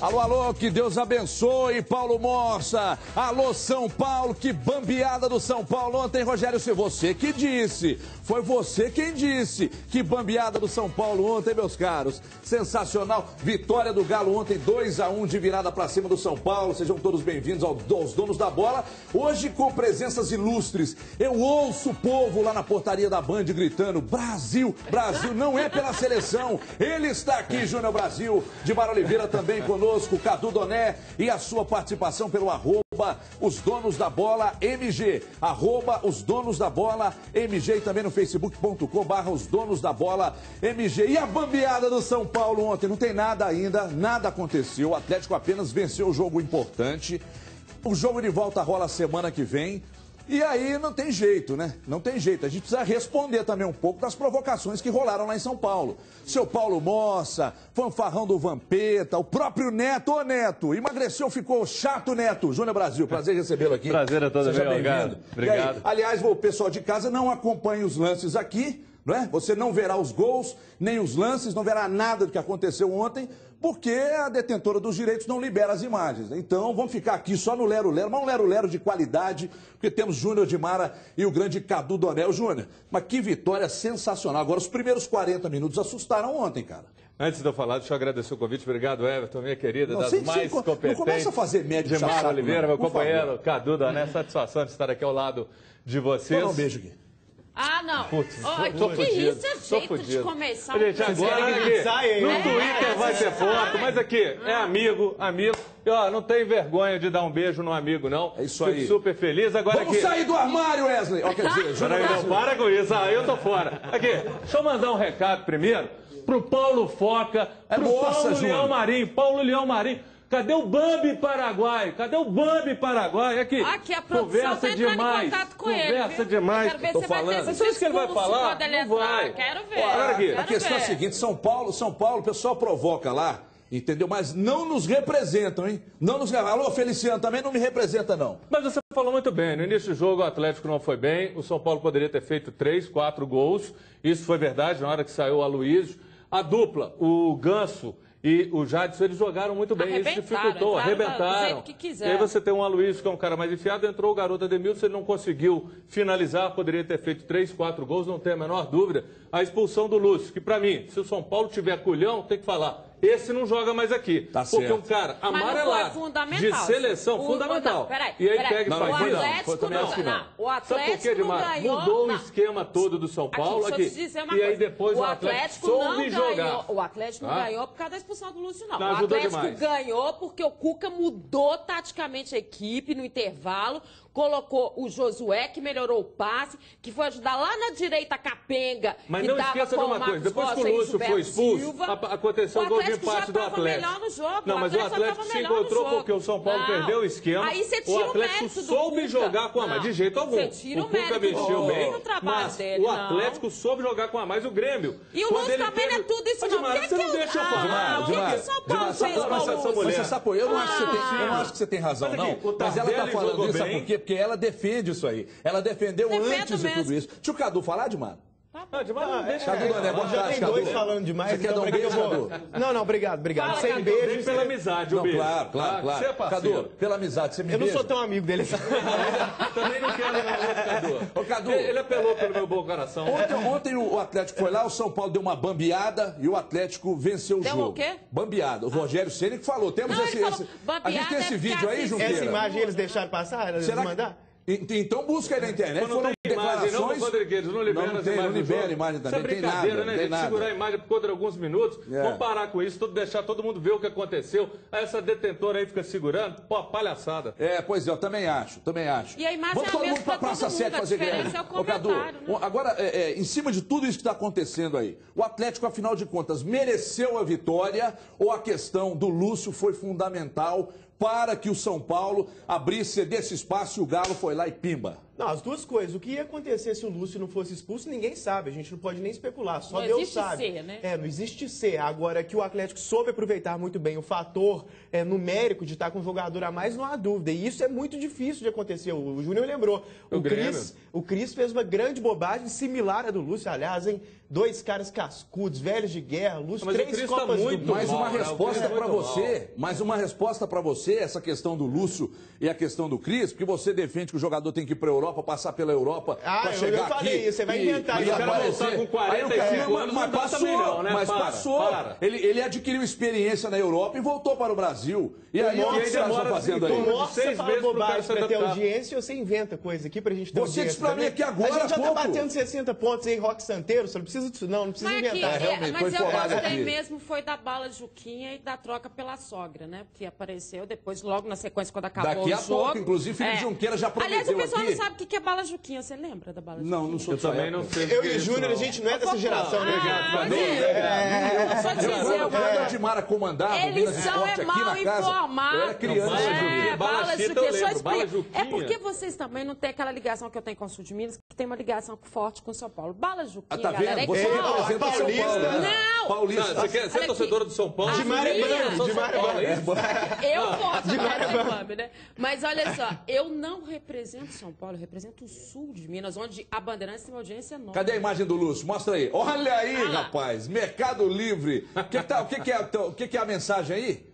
Alô, alô, que Deus abençoe, Paulo Morsa. Alô, São Paulo, que bambeada do São Paulo ontem, Rogério. Se você que disse, foi você quem disse, que bambeada do São Paulo ontem, meus caros. Sensacional, vitória do Galo ontem, 2-1 de virada pra cima do São Paulo. Sejam todos bem-vindos aos donos da bola. Hoje com presenças ilustres. Eu ouço o povo lá na portaria da Band gritando, Brasil, Brasil, não é pela seleção. Ele está aqui, Júnior Brasil, de Mara Oliveira também conosco. Cadu Doné e a sua participação pelo arroba os donos da bola MG, arroba os donos da bola MG e também no facebook.com/barra os donos da bola MG. E a bambeada do São Paulo ontem, não tem nada ainda, nada aconteceu, o Atlético apenas venceu o jogo importante, o jogo de volta rola semana que vem. E aí não tem jeito, né? Não tem jeito. A gente precisa responder também um pouco das provocações que rolaram lá em São Paulo. Seu Paulo Mossa, fanfarrão do Vampeta, o próprio Neto. Ô, Neto, emagreceu, ficou chato, Neto. Júnior Brasil, prazer recebê-lo aqui. Prazer é todo meu, bem-vindo. Obrigado. Aliás, o pessoal de casa não acompanha os lances aqui, não é? Você não verá os gols, nem os lances, não verá nada do que aconteceu ontem, porque a detentora dos direitos não libera as imagens. Então, vamos ficar aqui só no lero-lero, mas um lero-lero de qualidade, porque temos Júnior de Mara e o grande Cadu Donel. Júnior, mas que vitória sensacional. Agora, os primeiros 40 minutos assustaram ontem, cara. Antes de eu falar, deixa eu agradecer o convite. Obrigado, Everton, minha querida, das mais competentes. Não começa a fazer médio de Mara Oliveira, meu companheiro, favor. Cadu Donel. Satisfação de estar aqui ao lado de vocês. Dá um beijo aqui. Ah, não. Putz, que isso é jeito de começar. Gente, agora aqui, no Twitter vai ter foto, mas aqui, é amigo. E, ó, não tem vergonha de dar um beijo no amigo, não. É isso aí. Fico super feliz. Agora Vamos aqui... sair do armário, Wesley. Ó, quer dizer, Peraí, não, para com isso. Ah, eu tô fora. Aqui, deixa eu mandar um recado primeiro pro Paulo Foca, pro Paulo Leão Marinho. Paulo Leão Marinho. Cadê o Bambi Paraguai? Cadê o Bambi Paraguai? Aqui, aqui a produção tá entrando em contato com ele. Conversa demais. Quero ver se vai ter Mas isso que ele vai falar? Não vai. Quero ver. Olha, a questão é a seguinte, São Paulo, o pessoal provoca lá, entendeu? Mas não nos representam, hein? Não nos... Alô, Feliciano, também não me representa, não. Mas você falou muito bem. No início do jogo, o Atlético não foi bem. O São Paulo poderia ter feito 3, 4 gols. Isso foi verdade na hora que saiu o Aloysio. A dupla, o Ganso e o Jadson, eles jogaram muito bem, isso dificultou, arrebentaram. E aí você tem um Aloysio, que é um cara mais enfiado, entrou o garoto Ademilson, ele não conseguiu finalizar, poderia ter feito 3, 4 gols, não tem a menor dúvida. A expulsão do Lúcio, que pra mim, se o São Paulo tiver culhão, tem que falar, esse não joga mais aqui. Tá porque certo. Um cara amarelado de seleção, fundamental. Peraí, e aí pega e faz. O Atlético não. Sabe por quê, Dimar? Mudou o esquema todo do São Paulo aqui. E aí depois o Atlético soube jogar. O Atlético não ganhou por causa da expulsão do Lúcio, não. O Atlético ganhou porque o Cuca mudou taticamente a equipe no intervalo, colocou o Josué, que melhorou o passe, que foi ajudar lá na direita a Capenga. Mas não esqueça de uma coisa, depois que o Lúcio foi expulso, aconteceu um gol de empate do Atlético. Não, mas o Atlético se encontrou porque o São Paulo perdeu o esquema. Aí você tira o Atlético soube jogar com a mais, de jeito algum. O Cuca mexeu bem, mas o Atlético soube jogar com a mais o Grêmio. E o Lúcio também não é tudo isso, não. Você não deixa eu falar. Mas você sabe, eu não acho que você tem razão, não. Mas ela tá falando isso, sabe por quê? Porque ela defende isso aí. Ela defendeu antes de tudo isso. Deixa o Cadu falar, Dimar. Cadu Doné, boa tarde, Cadu. Dois falando demais. Você quer dar um beijo, Cadu? Não, obrigado. Fala, sem Cadu. beijo. Pela amizade, um beijo. Claro. Você é Cadu, pela amizade, você me beija? Eu não sou tão amigo dele. Também não quero Cadu. Ô, Cadu. Ele apelou pelo meu bom coração. Ontem o Atlético foi lá, o São Paulo deu uma bambeada e o Atlético venceu o jogo. Deu o quê? Bambeada. O Rogério Ceni que falou. Temos Não, esse... a gente tem esse vídeo aí, Junqueira? Essa imagem eles deixaram passar? Eles mandaram? Então busca aí na internet. Não tem imagem, não, Rodrigues, não libera as imagens. Não libera a imagem também, Isso é brincadeira, né, gente? Segurar a imagem por conta de alguns minutos. Vamos parar com isso, deixar todo mundo ver o que aconteceu. Aí essa detentora aí fica segurando. Pô, palhaçada. Pois é, eu também acho. E a imagem vamos todo mundo pra Praça 7 fazer greve. Cadu, agora, em cima de tudo isso que está acontecendo aí, o Atlético, afinal de contas, mereceu a vitória ou a questão do Lúcio foi fundamental para que o São Paulo abrisse desse espaço e o Galo foi lá e pimba? Não, as duas coisas. O que ia acontecer se o Lúcio não fosse expulso, ninguém sabe. A gente não pode nem especular. Só Deus sabe. Não existe ser, né? Não existe ser. Agora, que o Atlético soube aproveitar muito bem o fator numérico de estar com um jogador a mais, não há dúvida. E isso é muito difícil de acontecer. O Júnior lembrou. O Cris fez uma grande bobagem, similar à do Lúcio, aliás, hein? 2 caras cascudos, velhos de guerra, Lúcio, 3 Copas do Mundo. Mais uma resposta para você, mais uma resposta para você, essa questão do Lúcio e a questão do Cris, porque você defende que o jogador tem que ir para a Europa, passar pela Europa para chegar aqui. Eu falei isso, você vai inventar. E o cara voltar com 45 anos, mas passou, né? mas passou. Ele adquiriu experiência na Europa e voltou para o Brasil. E aí, o que os caras estão fazendo aí? Você fala bobagem para ter audiência ou você inventa coisa aqui pra gente ter audiência? Você disse pra mim aqui agora, a gente já tá batendo 60 pontos aí, Roque Santeiro, você não precisa disso não precisa inventar. Mas eu gostei mesmo foi da bala Juquinha e da troca pela sogra, né? Porque apareceu depois, logo na sequência, quando acabou o jogo. Daqui a pouco, inclusive, Felipe Junqueira já prometeu aqui. Aliás, o pessoal não sabe o que é bala Juquinha. Você lembra da bala Juquinha? Não sou. Eu também não sei. Eu e o Júnior, a gente não é dessa geração, né? Só dizer, quando a Dimara comandava o Minas Esporte aqui na casa, eu era criança. Bala Juquinha, só explica. É porque vocês também não têm aquela ligação que eu tenho com o Sul de Minas, que tem uma ligação forte com o São Paulo. Bala Juquinha, tá vendo? galera, Você representa São Paulo. Não! Paulista. Você é torcedora do São Paulo? Dimara é Eu posso, né? Mas olha só, eu não represento São Paulo, eu represento o Sul de Minas, onde a Bandeirantes tem uma audiência enorme. Cadê a imagem do Lúcio? Mostra aí. Olha aí, rapaz. Mercado Livre. O que é a mensagem aí?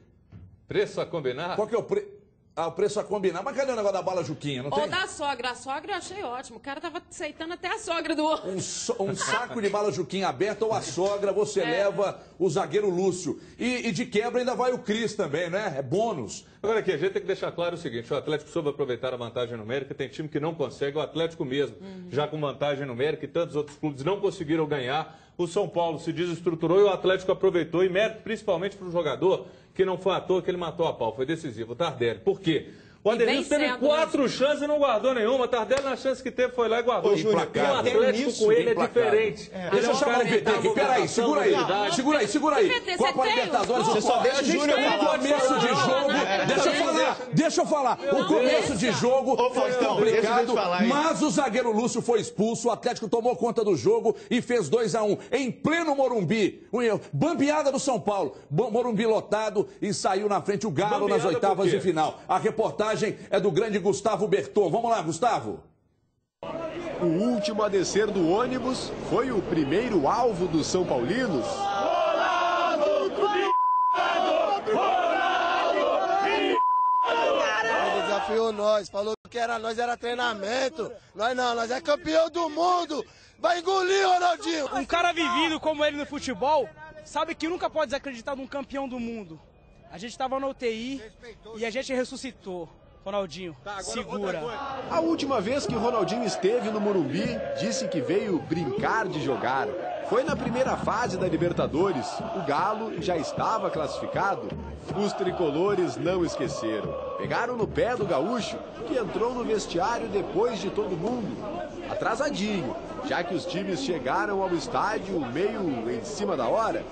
Preço a combinar? Qual que é o preço? O preço a combinar. Mas cadê o negócio da bala Juquinha? Não tem? Ou da sogra. A sogra eu achei ótimo. O cara tava aceitando até a sogra do outro. Um saco de bala Juquinha aberto ou a sogra, você leva o zagueiro Lúcio. E de quebra ainda vai o Cris também, né? É bônus. Agora aqui, a gente tem que deixar claro o seguinte, o Atlético soube aproveitar a vantagem numérica, tem time que não consegue, o Atlético mesmo, já com vantagem numérica e tantos outros clubes não conseguiram ganhar. O São Paulo se desestruturou e o Atlético aproveitou, e mérito principalmente para o jogador, que não foi à toa que ele matou a pau, foi decisivo, o Tardelli. Por quê? O Ademilson teve 4 chances e não guardou nenhuma. O Tardelli, na chance que teve, foi lá e guardou. O Atlético com ele é diferente. Deixa eu chamar o VT aqui. Peraí, segura aí. Copa Libertadores, você só deixa o Júnior falar. Começo de jogo. Deixa eu falar. O começo de jogo foi complicado, mas o zagueiro Lúcio foi expulso. O Atlético tomou conta do jogo e fez 2-1 em pleno Morumbi. Bambeada do São Paulo. Morumbi lotado e saiu na frente o Galo nas oitavas de final. A reportagem é do grande Gustavo Berton. Vamos lá, Gustavo. O último a descer do ônibus foi o primeiro alvo dos São Paulinos. Ele desafiou nós, falou que era nós, era treinamento. Nós não, nós é campeão do mundo. Vai engolir, Ronaldinho. Um cara vivido como ele no futebol sabe que nunca pode desacreditar num campeão do mundo. A gente estava na UTI e a gente ressuscitou. Ronaldinho, segura. A última vez que o Ronaldinho esteve no Morumbi, disse que veio brincar de jogar. Foi na primeira fase da Libertadores. O Galo já estava classificado. Os tricolores não esqueceram. Pegaram no pé do gaúcho, que entrou no vestiário depois de todo mundo. Atrasadinho, já que os times chegaram ao estádio meio em cima da hora.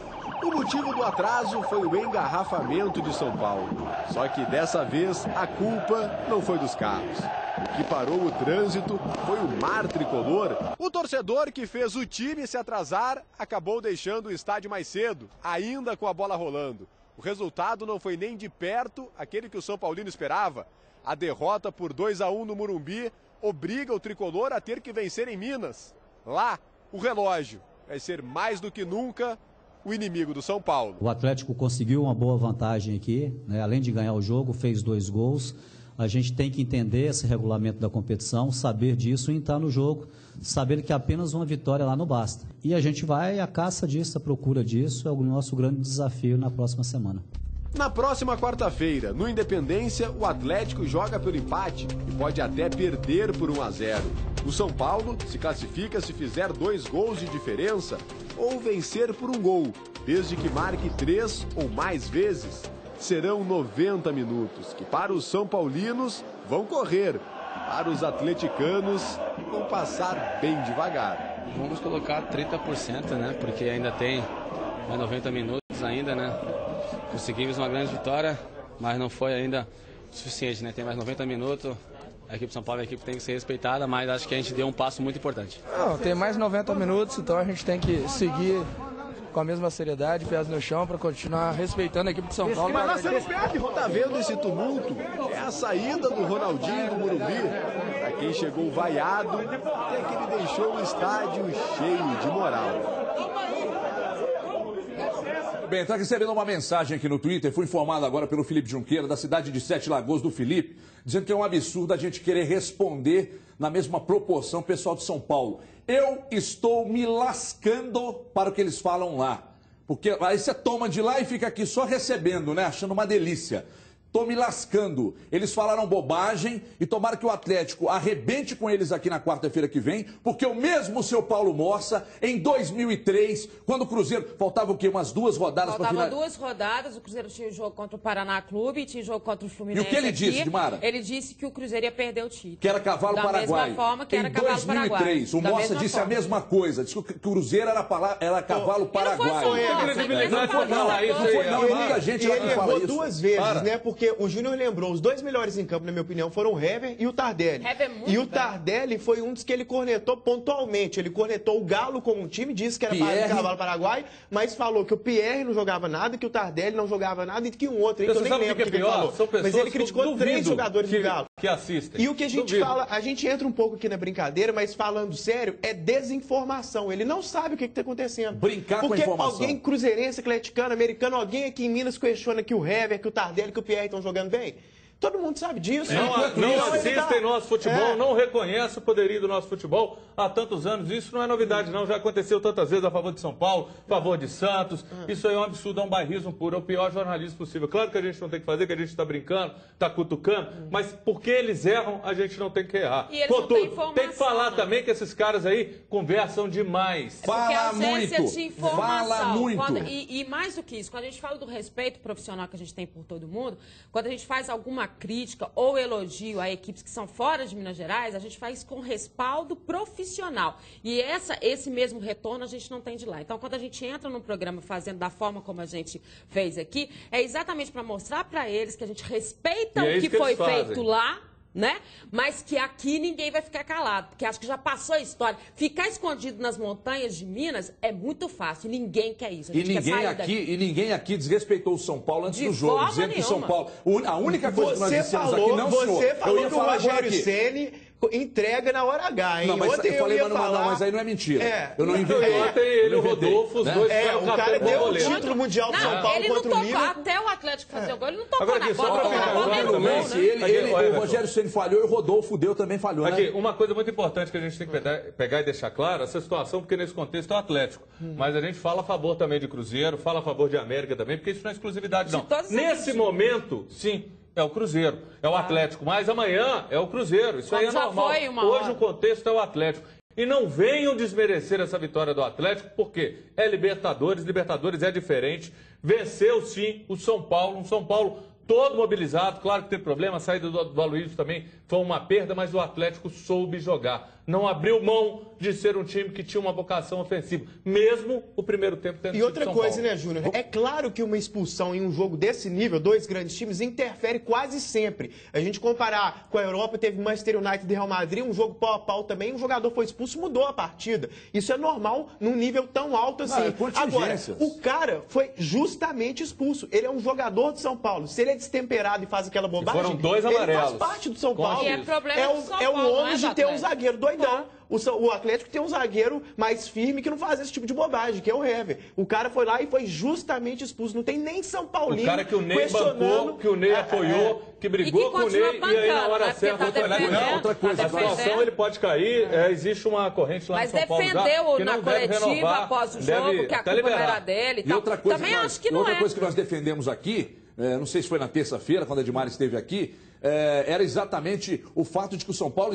O motivo do atraso foi o engarrafamento de São Paulo. Só que dessa vez a culpa não foi dos carros. O que parou o trânsito foi o mar tricolor. O torcedor que fez o time se atrasar acabou deixando o estádio mais cedo, ainda com a bola rolando. O resultado não foi nem de perto aquele que o São Paulino esperava. A derrota por 2-1 no Morumbi obriga o tricolor a ter que vencer em Minas. Lá, o relógio vai ser mais do que nunca o inimigo do São Paulo. O Atlético conseguiu uma boa vantagem aqui, né? Além de ganhar o jogo, fez 2 gols. A gente tem que entender esse regulamento da competição, saber disso e entrar no jogo, saber que apenas uma vitória lá não basta. E a gente vai à caça disso, à procura disso, é o nosso grande desafio na próxima semana. Na próxima quarta-feira, no Independência, o Atlético joga pelo empate e pode até perder por 1-0. O São Paulo se classifica se fizer 2 gols de diferença ou vencer por 1 gol, desde que marque 3 ou mais vezes. Serão 90 minutos, que para os São Paulinos vão correr, para os atleticanos vão passar bem devagar. Vamos colocar 30%, né? Porque ainda tem mais 90 minutos ainda, né? Conseguimos uma grande vitória, mas não foi ainda suficiente, né? Tem mais 90 minutos, A equipe de São Paulo é uma equipe que tem que ser respeitada, mas acho que a gente deu um passo muito importante. Não, tem mais 90 minutos, então a gente tem que seguir com a mesma seriedade, pés no chão, para continuar respeitando a equipe de São Paulo. Mas você não tá vendo esse tumulto? É a saída do Ronaldinho do Morumbi. Pra quem chegou vaiado, até que ele deixou o estádio cheio de moral. Bem, está recebendo uma mensagem aqui no Twitter, fui informado agora pelo Felipe Junqueira, da cidade de Sete Lagoas, do Felipe, dizendo que é um absurdo a gente querer responder na mesma proporção o pessoal de São Paulo. Eu estou me lascando para o que eles falam lá. Porque aí você toma de lá e fica aqui só recebendo, né? Achando uma delícia. Tô me lascando. Eles falaram bobagem e tomara que o Atlético arrebente com eles aqui na quarta-feira que vem, porque o mesmo seu Paulo Morsa, em 2003, quando o Cruzeiro... Faltava o quê? Umas 2 rodadas para final? Faltavam 2 rodadas, o Cruzeiro tinha o jogo contra o Paraná Clube e tinha o jogo contra o Fluminense. E o que ele disse, Dimara? Ele disse que o Cruzeiro ia perder o título. Que era cavalo paraguaio. Da mesma forma que era cavalo paraguaio. Em 2003, o Morsa disse a mesma coisa. Disse que o Cruzeiro era cavalo paraguaio. Não, muita gente lá que fala isso. 2 vezes, né? Porque o Júnior lembrou, os 2 melhores em campo, na minha opinião, foram o Hever e o Tardelli. E o Tardelli foi um dos que ele cornetou pontualmente. Ele cornetou o Galo como um time, disse que era cavalo paraguai, mas falou que o Pierre não jogava nada, que o Tardelli não jogava nada e que um outro, então nem lembro o que ele falou. Mas ele criticou 3 jogadores do Galo. Que assistem. E o que a gente fala, a gente entra um pouco aqui na brincadeira, mas falando sério, é desinformação. Ele não sabe o que está acontecendo. Brincar com a informação. Porque alguém cruzeirense, atleticano, americano, alguém aqui em Minas questiona que o Hever, que o Tardelli, que o Pierre estão jogando bem. Todo mundo sabe disso. Não assistem nosso futebol, não reconhecem o poderio do nosso futebol há tantos anos. Isso não é novidade, não. Já aconteceu tantas vezes a favor de São Paulo, a favor de Santos. Isso aí é um absurdo, é um bairrismo puro, é o pior jornalismo possível. Claro que a gente não tem que fazer, que a gente está brincando, está cutucando, mas porque eles erram, a gente não tem que errar. Contudo, tem que falar também que esses caras aí conversam demais. Fala muito. Fala muito. E mais do que isso, quando a gente fala do respeito profissional que a gente tem por todo mundo, quando a gente faz alguma crítica ou elogio a equipes que são fora de Minas Gerais, a gente faz com respaldo profissional. E esse mesmo retorno a gente não tem de lá. Então, quando a gente entra num programa fazendo da forma como a gente fez aqui, é exatamente para mostrar para eles que a gente respeita o que foi feito lá, né? Mas que aqui ninguém vai ficar calado, porque acho que já passou a história. Ficar escondido nas montanhas de Minas é muito fácil, ninguém quer isso. E ninguém aqui desrespeitou o São Paulo antes do jogo, dizendo que o São Paulo... A única coisa que nós dissemos aqui, não, senhor. Você falou que o Rogério Ceni entrega na hora H, hein? Não, mas ontem eu falei, mas aí não é mentira. Eu não inventei. Ontem ele, o Rodolfo, os dois o cara deu o título mundial do São Paulo contra o Lima. Até o Atlético fazer o gol, ele não tocou agora, na bola. O Rogério Ceni falhou e o Rodolfo também falhou, né? Uma coisa muito importante que a gente tem que pegar e deixar claro, essa situação, porque nesse contexto é o Atlético. Mas a gente fala a favor também de Cruzeiro, fala a favor de América também, porque isso não é exclusividade, não. Nesse momento, sim. É o Cruzeiro, é o Atlético, mas amanhã é o Cruzeiro, isso aí é normal. Hoje o contexto é o Atlético. E não venham desmerecer essa vitória do Atlético, porque é Libertadores é diferente. Venceu sim o São Paulo, um São Paulo todo mobilizado, claro que teve problema, a saída do Aloysio também foi uma perda, mas o Atlético soube jogar. Não abriu mão de ser um time que tinha uma vocação ofensiva, mesmo o primeiro tempo tendo sido São Paulo. E outra coisa, né, Júnior? É claro que uma expulsão em um jogo desse nível, 2 grandes times, interfere quase sempre. A gente comparar com a Europa, teve Manchester United e Real Madrid, um jogo pau a pau também, um jogador foi expulso, mudou a partida. Isso é normal num nível tão alto assim. Agora, o cara foi justamente expulso. Ele é um jogador de São Paulo. Se ele é destemperado e faz aquela bobagem, foram 2 amarelos. Ele faz parte do São Paulo. E é problema do São Paulo, é o ônus de ter um zagueiro doidão. O Atlético tem um zagueiro mais firme que não faz esse tipo de bobagem, que é o Hever. O cara foi lá e foi justamente expulso. Não tem nem São Paulino. O cara que o Ney bancou, que o Ney apoiou, que brigou com o Ney, e aí na hora certa foi lá. Outra coisa, a situação ele pode cair, existe uma corrente lá no São Paulo. Mas defendeu na coletiva após o jogo, que a culpa não era dele e tal. Também acho que não é. Outra coisa que nós defendemos aqui, não sei se foi na terça-feira, quando a Edmar esteve aqui, era exatamente o fato de que o São Paulo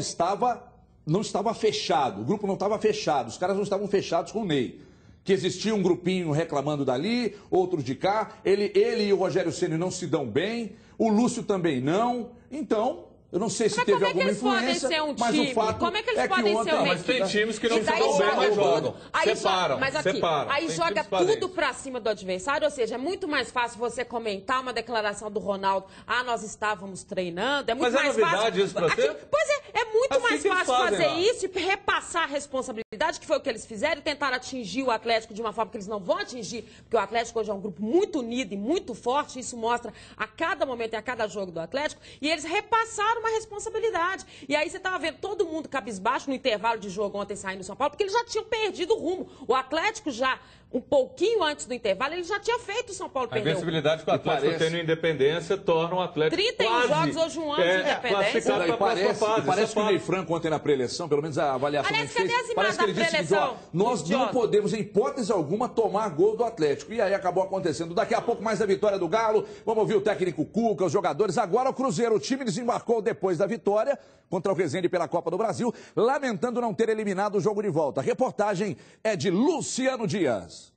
não estava fechado, o grupo não estava fechado, os caras não estavam fechados com o Ney. Que existia um grupinho reclamando dali, outro de cá, ele e o Rogério Ceni não se dão bem, o Lúcio também não, então Eu não sei se teve alguma influência, mas o fato como é que eles é que podem ontem... ser uma mas tem equipe? times que não E daí jogam bem, mas jogam. Separam, Mas aqui, separam. aí Tem joga times que fazem tudo isso. pra cima do adversário, ou seja, é muito mais fácil você comentar uma declaração do Ronaldo, nós estávamos treinando, é muito Mas é mais novidade fácil... isso pra você? Pois é muito Assim mais que eles fácil fazem fazer lá. isso e repassar a responsabilidade, que foi o que eles fizeram, e tentar atingir o Atlético de uma forma que eles não vão atingir, porque o Atlético hoje é um grupo muito unido e muito forte, isso mostra a cada momento e a cada jogo do Atlético, e eles repassaram uma responsabilidade. E aí você estava vendo todo mundo cabisbaixo no intervalo de jogo ontem saindo do São Paulo, porque eles já tinham perdido o rumo. O Atlético já, um pouquinho antes do intervalo, ele já tinha feito o São Paulo A perder. invencibilidade que o Atlético tem no Independência torna o Atlético 31 quase, jogos, hoje um ano de Independência. classificado para a próxima fase. Parece que o Ney Franco ontem na pré-eleição, pelo menos a avaliação Aliás, que ele cadê fez, as parece que ele imagens da disse que pré-eleição? nós não podemos, em hipótese alguma, tomar gol do Atlético. E aí acabou acontecendo. Daqui a pouco mais a vitória do Galo. Vamos ouvir o técnico Cuca, os jogadores. Agora o Cruzeiro, o time desembarcou depois da vitória contra o Resende pela Copa do Brasil, lamentando não ter eliminado o jogo de volta. A reportagem é de Luciano Dias.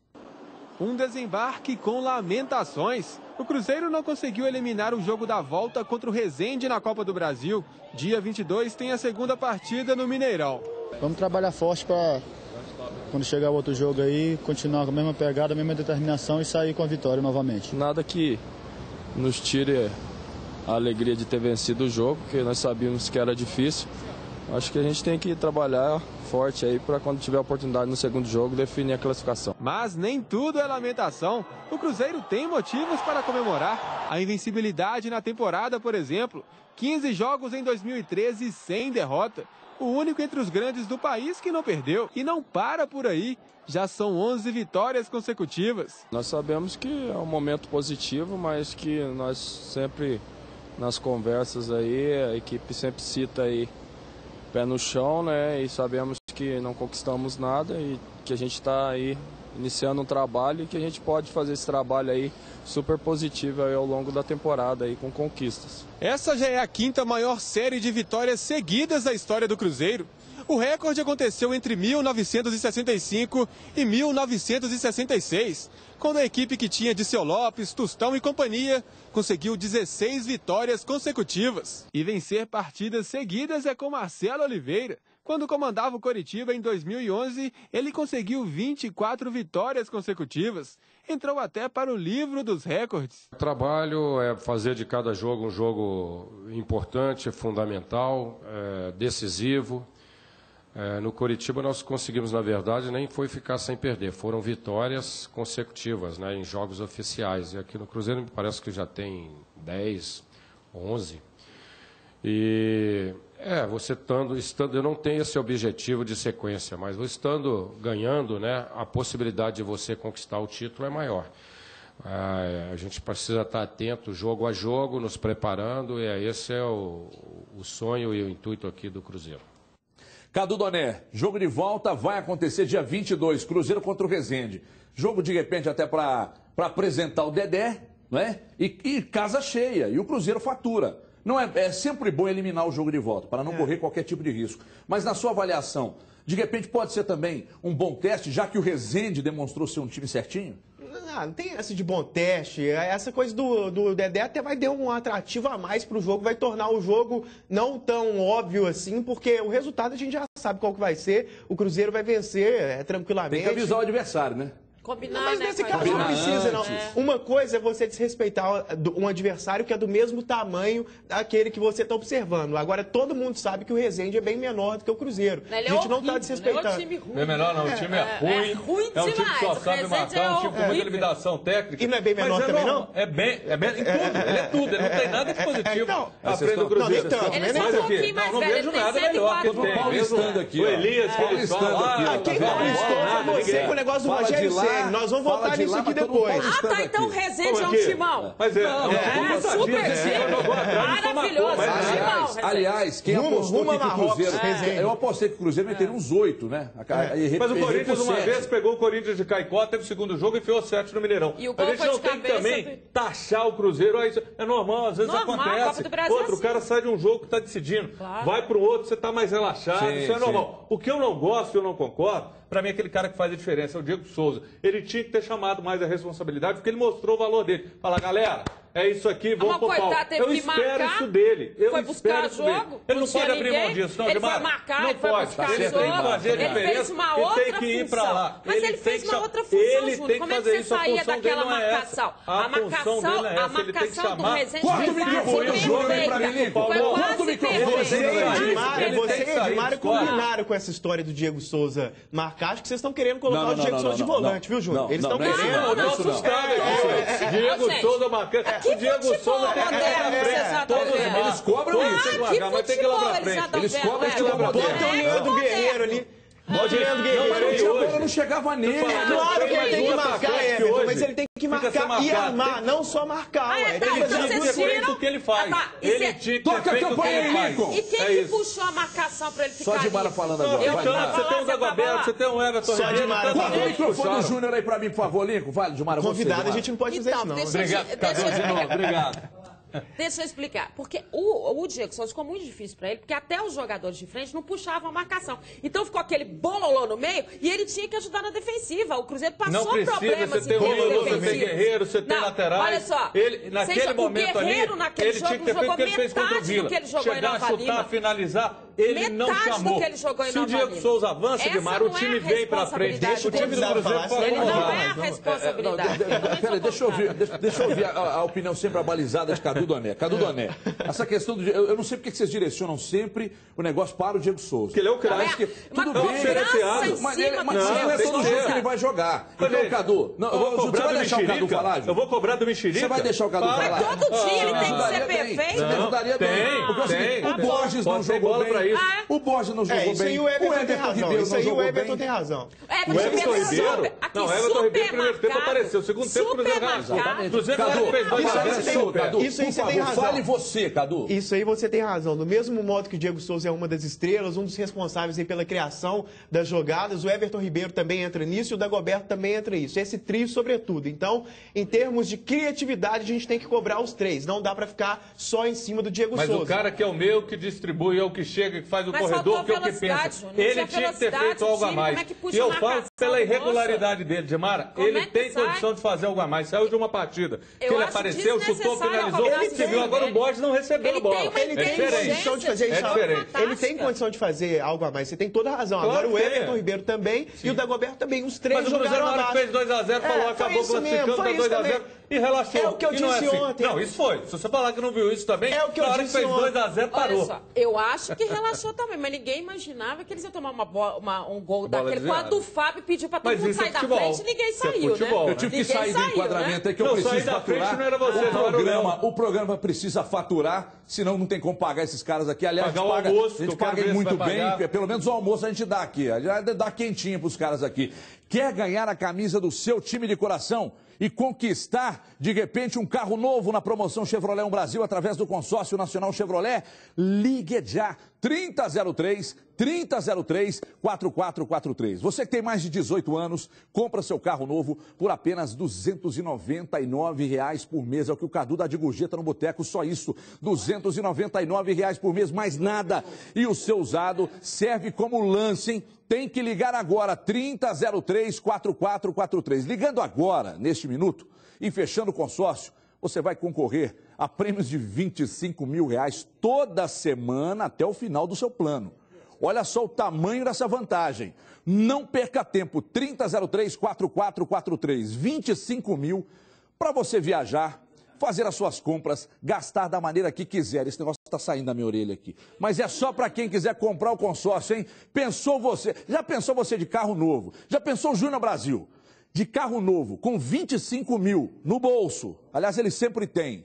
Um desembarque com lamentações. O Cruzeiro não conseguiu eliminar o jogo da volta contra o Resende na Copa do Brasil. Dia 22 tem a segunda partida no Mineirão. Vamos trabalhar forte para, quando chegar o outro jogo aí, continuar com a mesma pegada, a mesma determinação e sair com a vitória novamente. Nada que nos tire a alegria de ter vencido o jogo, porque nós sabíamos que era difícil. Acho que a gente tem que trabalhar forte aí para quando tiver a oportunidade no segundo jogo definir a classificação. Mas nem tudo é lamentação. O Cruzeiro tem motivos para comemorar. A invencibilidade na temporada, por exemplo. 15 jogos em 2013 sem derrota. O único entre os grandes do país que não perdeu. E não para por aí. Já são 11 vitórias consecutivas. Nós sabemos que é um momento positivo, mas que nós sempre, nas conversas aí, a equipe sempre cita aí pé no chão, né? E sabemos que não conquistamos nada e que a gente está aí iniciando um trabalho e que a gente pode fazer esse trabalho aí super positivo aí ao longo da temporada aí com conquistas. Essa já é a quinta maior série de vitórias seguidas da história do Cruzeiro. O recorde aconteceu entre 1965 e 1966, quando a equipe que tinha Diceu Lopes, Tostão e companhia conseguiu 16 vitórias consecutivas. E vencer partidas seguidas é com Marcelo Oliveira. Quando comandava o Coritiba em 2011, ele conseguiu 24 vitórias consecutivas. Entrou até para o livro dos recordes. O trabalho é fazer de cada jogo um jogo importante, fundamental, decisivo. No Coritiba nós conseguimos, na verdade, nem foi ficar sem perder. Foram vitórias consecutivas, né, em jogos oficiais. E aqui no Cruzeiro me parece que já tem 10, 11. E você estando, eu não tenho esse objetivo de sequência, mas estando ganhando, né, a possibilidade de você conquistar o título é maior. A gente precisa estar atento jogo a jogo, nos preparando, e esse é o sonho e o intuito aqui do Cruzeiro. Cadu Doné, jogo de volta vai acontecer dia 22, Cruzeiro contra o Resende. Jogo de repente até para apresentar o Dedé, não é? E casa cheia, e o Cruzeiro fatura. Não é sempre bom eliminar o jogo de volta, para não correr qualquer tipo de risco. Mas na sua avaliação, de repente pode ser também um bom teste, já que o Resende demonstrou ser um time certinho? Não tem essa de bom teste. Essa coisa do Dedé até vai dar um atrativo a mais pro jogo, vai tornar o jogo não tão óbvio assim, porque o resultado a gente já sabe qual que vai ser. O Cruzeiro vai vencer tranquilamente. Tem que avisar o adversário, né? Combinar, mas né, nesse caso não precisa, não. Uma coisa é você desrespeitar um adversário que é do mesmo tamanho daquele que você está observando. Agora, todo mundo sabe que o Resende é bem menor do que o Cruzeiro. Ele a gente não está desrespeitando. É um time ruim. Não é menor, não. O time é ruim. É ruim É um time que só demais. sabe matar, é um time com muita limitação técnica. E não é bem menor também, não? É bem em tudo. Ele é tudo. Ele não tem nada de positivo à frente do Cruzeiro. Eles são um pouquinho mais não vejo nada melhor que tem. Paulistando aqui, o Elias, que eles falam. Quem paulistou foi você com o negócio do Rogério Ceni. Nós vamos voltar nisso aqui depois. Então o Resende é um timão. Mas super time. Maravilhoso. Aliás, quem apostou que o Cruzeiro... Eu apostei que o Cruzeiro meteria uns 8, né? Mas o Corinthians uma vez pegou o Corinthians de Caicó, teve o segundo jogo e enfiou 7 no Mineirão. A gente não tem que também taxar o Cruzeiro. É normal, às vezes acontece. O cara sai de um jogo que está decidindo. Vai para o outro, você está mais relaxado. Isso é normal. O que eu não gosto e eu não concordo, para mim, aquele cara que faz a diferença é o Diego Souza. Ele tinha que ter chamado mais a responsabilidade, porque ele mostrou o valor dele. Fala, galera, é isso aqui, vamos pro pau. Eu espero isso dele. Foi buscar jogo. Ele não pode abrir mão disso, não, Ele Edmar. foi marcar, não ele foi pode. buscar Ele jogo. tem que fazer a diferença. Ele fez uma outra tem que ir pra lá. Mas ele fez uma outra função, Júnior. Como é que você saía daquela marcação? A marcação do Rezende Corta o microfone do Júnior aí pra mim, Lincoln. Corta o microfone. Você e Edmar combinaram com essa história do Diego Souza marcar. Acho que vocês estão querendo colocar o Diego Souza de volante, viu, Júnior? Eles estão querendo. Eu tô assustado aqui. Diego Souza marcando. O Diego Souza tem que ir na frente. Eles cobram isso. Mas tem que ir lá pra frente. Eles cobram isso. Bota o Leandro Guerreiro ali. Bota o Leandro Guerreiro. A bola não chegava nele. Claro que ele tem que marcar, Everton, mas ele tem que marcar e armar, não só marcar. Ele tinha que ter feito o que ele faz. Ele tinha que ter feito o que ele faz. E quem que puxou a marcação pra ele ficar ali? Só Dimara falando agora. Você tem o Dagoberto, você tem o Everton. Só Dimara. Corta o microfone do Júnior aí pra mim, por favor, Lincoln. Vale, Dimara, você. Convidado, a gente não pode fazer isso, não. Obrigado. Cadê de novo? Obrigado. Deixa eu explicar. Porque o Diego Souza ficou muito difícil pra ele, porque até os jogadores de frente não puxavam a marcação. Então ficou aquele bololô no meio e ele tinha que ajudar na defensiva. O Cruzeiro passou problemas. Você tem Rololô, você tem Guerreiro, você tem laterais. Olha só. Naquele momento ali, ele tinha que ter feito o que ele fez contra o Vila. Chegar, chutar, finalizar. Ele não chamou. Se o Diego Souza avança, Dimar, o time vem pra frente. Deixa o time do Cruzeiro pode Ele não é a responsabilidade. Peraí, deixa eu ouvir a opinião sempre abalizada de Cadu Doné. Cadu Doné, essa questão do... Eu não sei porque vocês direcionam sempre o negócio para o Diego Souza. Porque ele é o craque. Tudo bem, mas não é todo jogo que ele vai jogar. Então, Cadu, você vai deixar o Cadu falar? Eu vou cobrar do Mexerica? Você vai deixar o Cadu falar? Mas todo dia ele tem que ser perfeito? Tem. O Borges não jogou bem. O Borges não jogou bem. Isso aí o Everton tem razão. Isso aí o Everton tem razão. O Everton Ribeiro... Não, o Everton Ribeiro, primeiro tempo apareceu. Segundo tempo, o Cruzeiro ganhou. O Cruzeiro fez 2-0. Isso aí você tem razão. Fale você, Cadu. Isso aí você tem razão. Do mesmo modo que o Diego Souza é uma das estrelas, um dos responsáveis aí pela criação das jogadas, o Everton Ribeiro também entra nisso e o Dagoberto também entra nisso. Esse trio, sobretudo. Então, em termos de criatividade, a gente tem que cobrar os três. Não dá pra ficar só em cima do Diego Souza. Mas o cara que é o meu, que distribui, é o que chega, que faz o corredor, que é o que pensa. Ele tinha que ter feito algo a mais. E eu falo pela irregularidade dele, Dimara. Ele tem condição de fazer algo a mais. Saiu de uma partida que ele apareceu, chutou, finalizou. Você viu, agora o Borges não recebeu a bola. Ele tem condição de fazer isso. Ele tem condição de fazer algo a mais. Você tem toda a razão. Agora o Everton Ribeiro também e o Dagoberto também. Os três jogaram abaixo. Mas o Cruzeiro, na hora que fez 2-0, falou, acabou classificando, tá 2-0 e relaxou. É o que eu disse ontem. Não, isso foi. Se você falar que não viu isso também, é o que eu na hora que fez 2-0, parou. Olha só, eu acho que relaxou também, mas ninguém imaginava que eles iam tomar um gol daquele. Quando o Fábio pediu pra todo mundo sair da frente, ninguém saiu, né? Eu tive que sair do enquadramento aí que eu preciso faturar. O programa precisa faturar, senão não tem como pagar esses caras aqui. Aliás, a gente paga muito bem, pelo menos o almoço a gente dá aqui. A gente dá quentinho pros caras aqui. Quer ganhar a camisa do seu time de coração e conquistar, de repente, um carro novo na promoção Chevrolet Brasil através do Consórcio Nacional Chevrolet? Ligue já, 3003-4443. Você que tem mais de 18 anos, compra seu carro novo por apenas R$ 299 por mês. É o que o Cadu dá de gorjeta no boteco, só isso. R$ 299 por mês, mais nada. E o seu usado serve como lance, hein? Tem que ligar agora, 3003-4443. Ligando agora, neste minuto, e fechando o consórcio, você vai concorrer a prêmios de R$ 25 mil toda semana até o final do seu plano. Olha só o tamanho dessa vantagem. Não perca tempo, 3003-4443. 25 mil para você viajar, fazer as suas compras, gastar da maneira que quiser. Esse negócio está saindo da minha orelha aqui. Mas é só para quem quiser comprar o consórcio, hein? Pensou você? Já pensou você de carro novo? Já pensou o Júnior Brasil? De carro novo, com 25 mil no bolso. Aliás, ele sempre tem.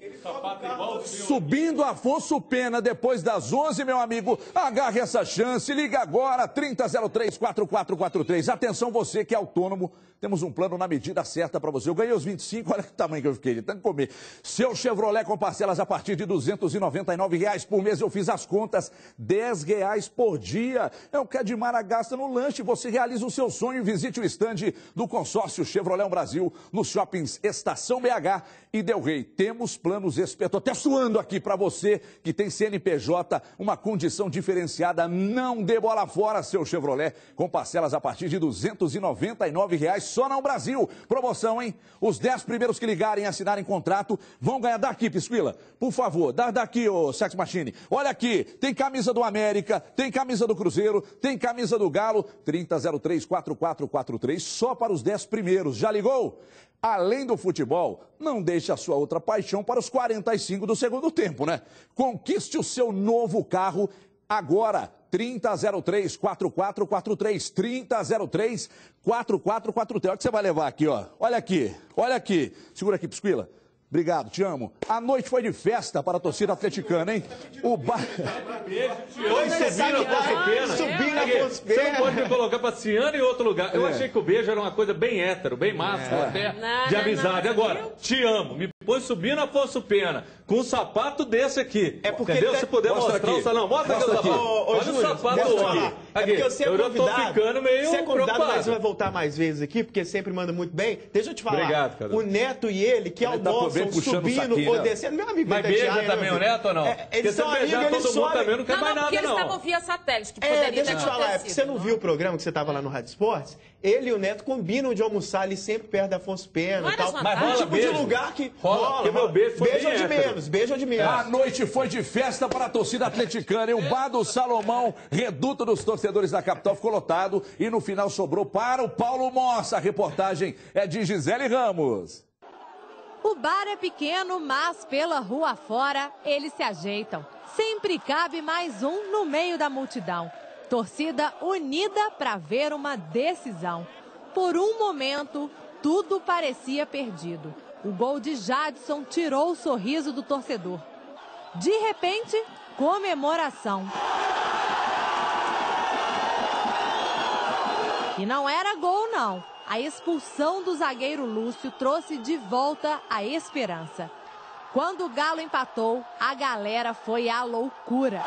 Subindo Afonso Pena depois das 11, meu amigo. Agarre essa chance. Liga agora, 3003-4443. Atenção você que é autônomo. Temos um plano na medida certa para você. Eu ganhei os 25, olha que tamanho que eu fiquei. Tem que comer. Seu Chevrolet com parcelas a partir de R$ 299 por mês. Eu fiz as contas, R$10 por dia. É o que a Dimara gasta no lanche. Você realiza o seu sonho e visite o estande do Consórcio consórcio Chevrolet Brasil nos shoppings Estação BH e Del Rey. Temos planos especiais. Estou até suando aqui para você que tem CNPJ, uma condição diferenciada. Não dê bola fora, seu Chevrolet, com parcelas a partir de R$ 299 só no Brasil. Promoção, hein? Os 10 primeiros que ligarem e assinarem contrato vão ganhar. Daqui, Pisquila, por favor, daqui, ô Sex Machine. Olha aqui, tem camisa do América, tem camisa do Cruzeiro, tem camisa do Galo, 3003-4443, só para os 10 primeiros. Já ligou? Além do futebol, não deixe a sua outra paixão para os 45 do segundo tempo, né? Conquiste o seu novo carro agora. 3003-4443, 3003-4443. Olha o que você vai levar aqui, ó. Olha aqui, olha aqui. Segura aqui, Pisquila. Obrigado, te amo. A noite foi de festa para a torcida atleticana, hein? O bar... Subindo na Afonso Pena. Você não pode me colocar para Ciano em outro lugar. Eu achei que o beijo era uma coisa bem hétero, bem máximo até, de amizade. Agora, te amo. Me põe subindo na Afonso Pena com um sapato desse aqui. É porque entendeu? Se puder mostrar o salão, mostra aqui o sapato. Olha o sapato aqui. É porque você é convidado. Eu já tô ficando meio preocupado. Mas você vai voltar mais vezes aqui, porque sempre manda muito bem. Deixa eu te falar. Obrigado, cara. O Neto e ele, que almoçam, subindo ou descendo. Meu amigo, mas beija também o Neto ou não? Eles são amigos, eles todo mundo também não quer mais nada, porque eles estavam via satélite, que poderia deixa eu te falar, porque você não viu o programa que você estava lá no Rádio Esportes? Ele e o Neto combinam de almoçar ali sempre perto da Afonso Pena e tal. Mas rola tipo beijo. De lugar que rola. Porque meu beijo foi beijo de menos, beijo de menos. A noite foi de festa para a torcida atleticana. E o Bar do Salomão, reduto dos torcedores da capital, ficou lotado. E no final sobrou para o Paulo Mossa. A reportagem é de Gisele Ramos. O bar é pequeno, mas pela rua fora eles se ajeitam. Sempre cabe mais um no meio da multidão. Torcida unida para ver uma decisão. Por um momento, tudo parecia perdido. O gol de Jadson tirou o sorriso do torcedor. De repente, comemoração. E não era gol, não. A expulsão do zagueiro Lúcio trouxe de volta a esperança. Quando o Galo empatou, a galera foi à loucura.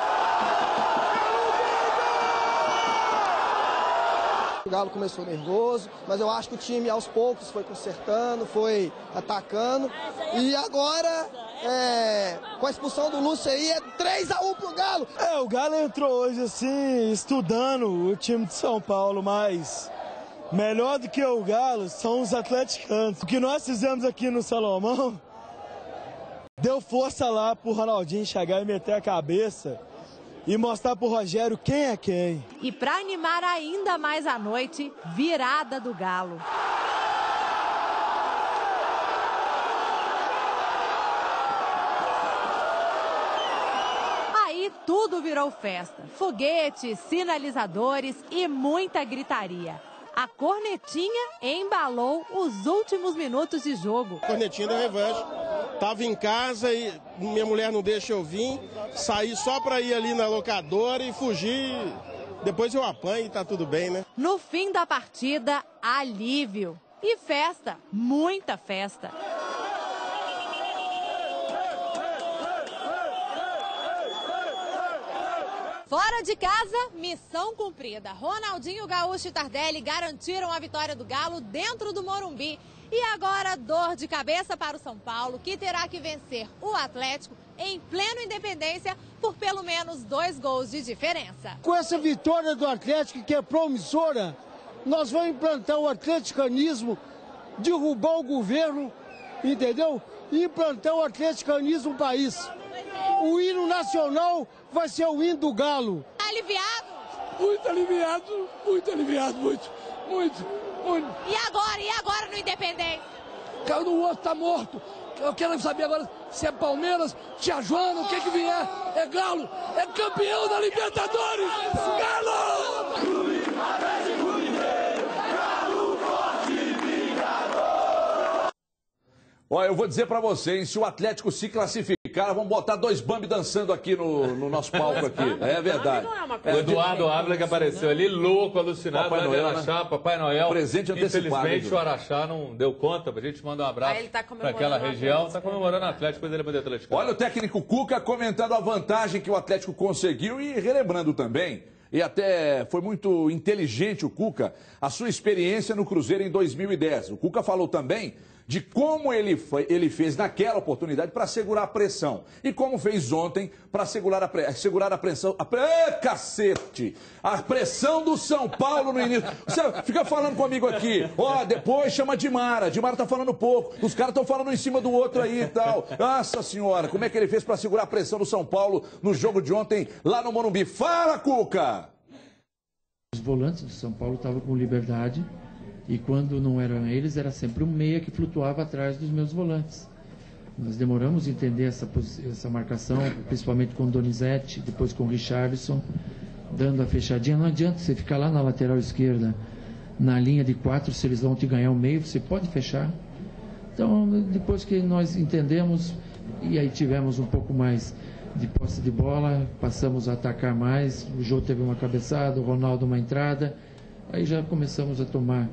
O Galo começou nervoso, mas eu acho que o time aos poucos foi consertando, foi atacando. E agora, com a expulsão do Lúcio aí, é 3-1 pro Galo. O Galo entrou hoje assim, estudando o time de São Paulo, mas melhor do que o Galo são os atleticanos. O que nós fizemos aqui no Salomão deu força lá pro Ronaldinho chegar e meter a cabeça e mostrar pro Rogério quem é quem. E para animar ainda mais a noite, virada do Galo. Aí tudo virou festa. Foguetes, sinalizadores e muita gritaria. A cornetinha embalou os últimos minutos de jogo. Cornetinha da revanche. Tava em casa e minha mulher não deixa eu vir. Saí só para ir ali na locadora e fugir. Depois eu apanho e tá tudo bem, né? No fim da partida, alívio. E festa, muita festa. Fora de casa, missão cumprida. Ronaldinho Gaúcho e Tardelli garantiram a vitória do Galo dentro do Morumbi. E agora, dor de cabeça para o São Paulo, que terá que vencer o Atlético em pleno Independência por pelo menos 2 gols de diferença. Com essa vitória do Atlético, que é promissora, nós vamos implantar o atleticanismo, derrubar o governo, entendeu? E implantar o atleticanismo no país. O hino nacional vai ser o hino do Galo. Tá aliviado? Muito aliviado, muito. E agora no Independência? Cara, o outro tá morto. Eu quero saber agora se é Palmeiras, Tia Joana, o que vier. É Galo, é campeão da Libertadores. Galo! Olha, eu vou dizer pra vocês, se o Atlético se classificar, vamos botar 2 Bambi dançando aqui no nosso palco aqui. É verdade. O Eduardo Ávila que apareceu ali, louco, alucinado, Papai Noel, Araxá, Papai Noel. Presente antecipado. Infelizmente o Araxá não deu conta, a gente manda um abraço para aquela região. Está comemorando o Atlético, mas ele é Atlético. Olha o técnico Cuca comentando a vantagem que o Atlético conseguiu e relembrando também e até foi muito inteligente o Cuca, a sua experiência no Cruzeiro em 2010. O Cuca falou também de como ele fez naquela oportunidade para segurar a pressão. E como fez ontem para segurar a pressão. Cacete! A pressão do São Paulo no início. Você fica falando comigo aqui. Ó, depois chama Dimara. Dimara tá falando pouco. Os caras estão falando em cima do outro aí e tal. Nossa senhora, como é que ele fez para segurar a pressão do São Paulo no jogo de ontem lá no Morumbi? Fala, Cuca! Os volantes do São Paulo estavam com liberdade. E quando não eram eles, era sempre um meia que flutuava atrás dos meus volantes. Nós demoramos a entender essa marcação, principalmente com o Donizete, depois com o Richarlison, dando a fechadinha. Não adianta você ficar lá na lateral esquerda, na linha de 4, se eles vão te ganhar o meio, você pode fechar. Então, depois que nós entendemos, e aí tivemos um pouco mais de posse de bola, passamos a atacar mais, o Jô teve uma cabeçada, o Ronaldo uma entrada, aí já começamos a tomar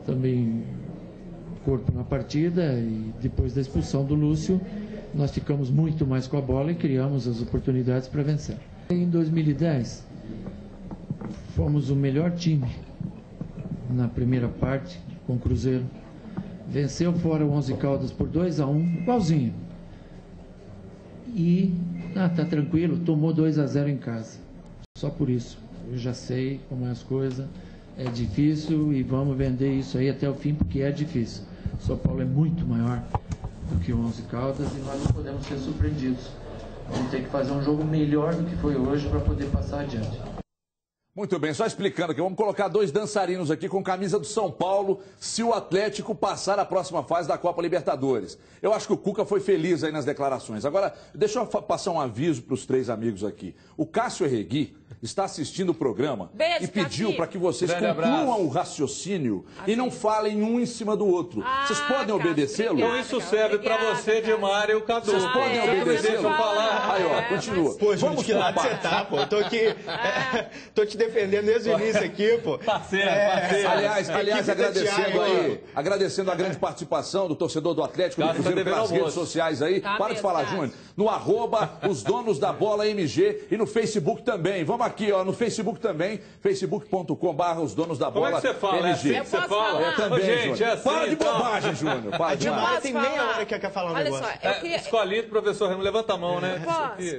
também corpo na partida, e depois da expulsão do Lúcio, nós ficamos muito mais com a bola e criamos as oportunidades para vencer. Em 2010, fomos o melhor time na primeira parte com o Cruzeiro. Venceu fora o 11 Caldas por 2-1, igualzinho. E, tá tranquilo, tomou 2-0 em casa. Só por isso. Eu já sei como é as coisas. É difícil e vamos vender isso aí até o fim, porque é difícil. São Paulo é muito maior do que o 11 Caldas e nós não podemos ser surpreendidos. Vamos ter que fazer um jogo melhor do que foi hoje para poder passar adiante. Muito bem, só explicando aqui, vamos colocar 2 dançarinos aqui com camisa do São Paulo se o Atlético passar a próxima fase da Copa Libertadores. Eu acho que o Cuca foi feliz aí nas declarações. Agora, deixa eu passar um aviso para os 3 amigos aqui. O Cássio Erregui está assistindo o programa e pediu para que vocês concluam o raciocínio e não falem um em cima do outro. Vocês podem obedecê-lo? Então isso serve para você, Dimar e o Cadu. Vocês podem obedecê-lo? Falar. Aí, ó, continua. Pô, Júnior, que lado você tá, pô? Eu tô aqui, tô te defendendo desde o início aqui, pô. Parceiro. Aliás, agradecendo a grande participação do torcedor do Atlético do Cruzeiro pelas redes sociais aí. Para de falar, Júnior. No @ os donos da bola MG e no Facebook também. Vamos aqui, ó, no Facebook também, facebook.com/, os donos da bola. Como é que você fala? MG. É assim que você fala? Eu também, gente, Júnior. assim, para de bobagem, Júnior. A Dimara tem meia hora que quer falar um negócio. Olha só, eu queria... Escolinha do professor Remo, levanta a mão, né?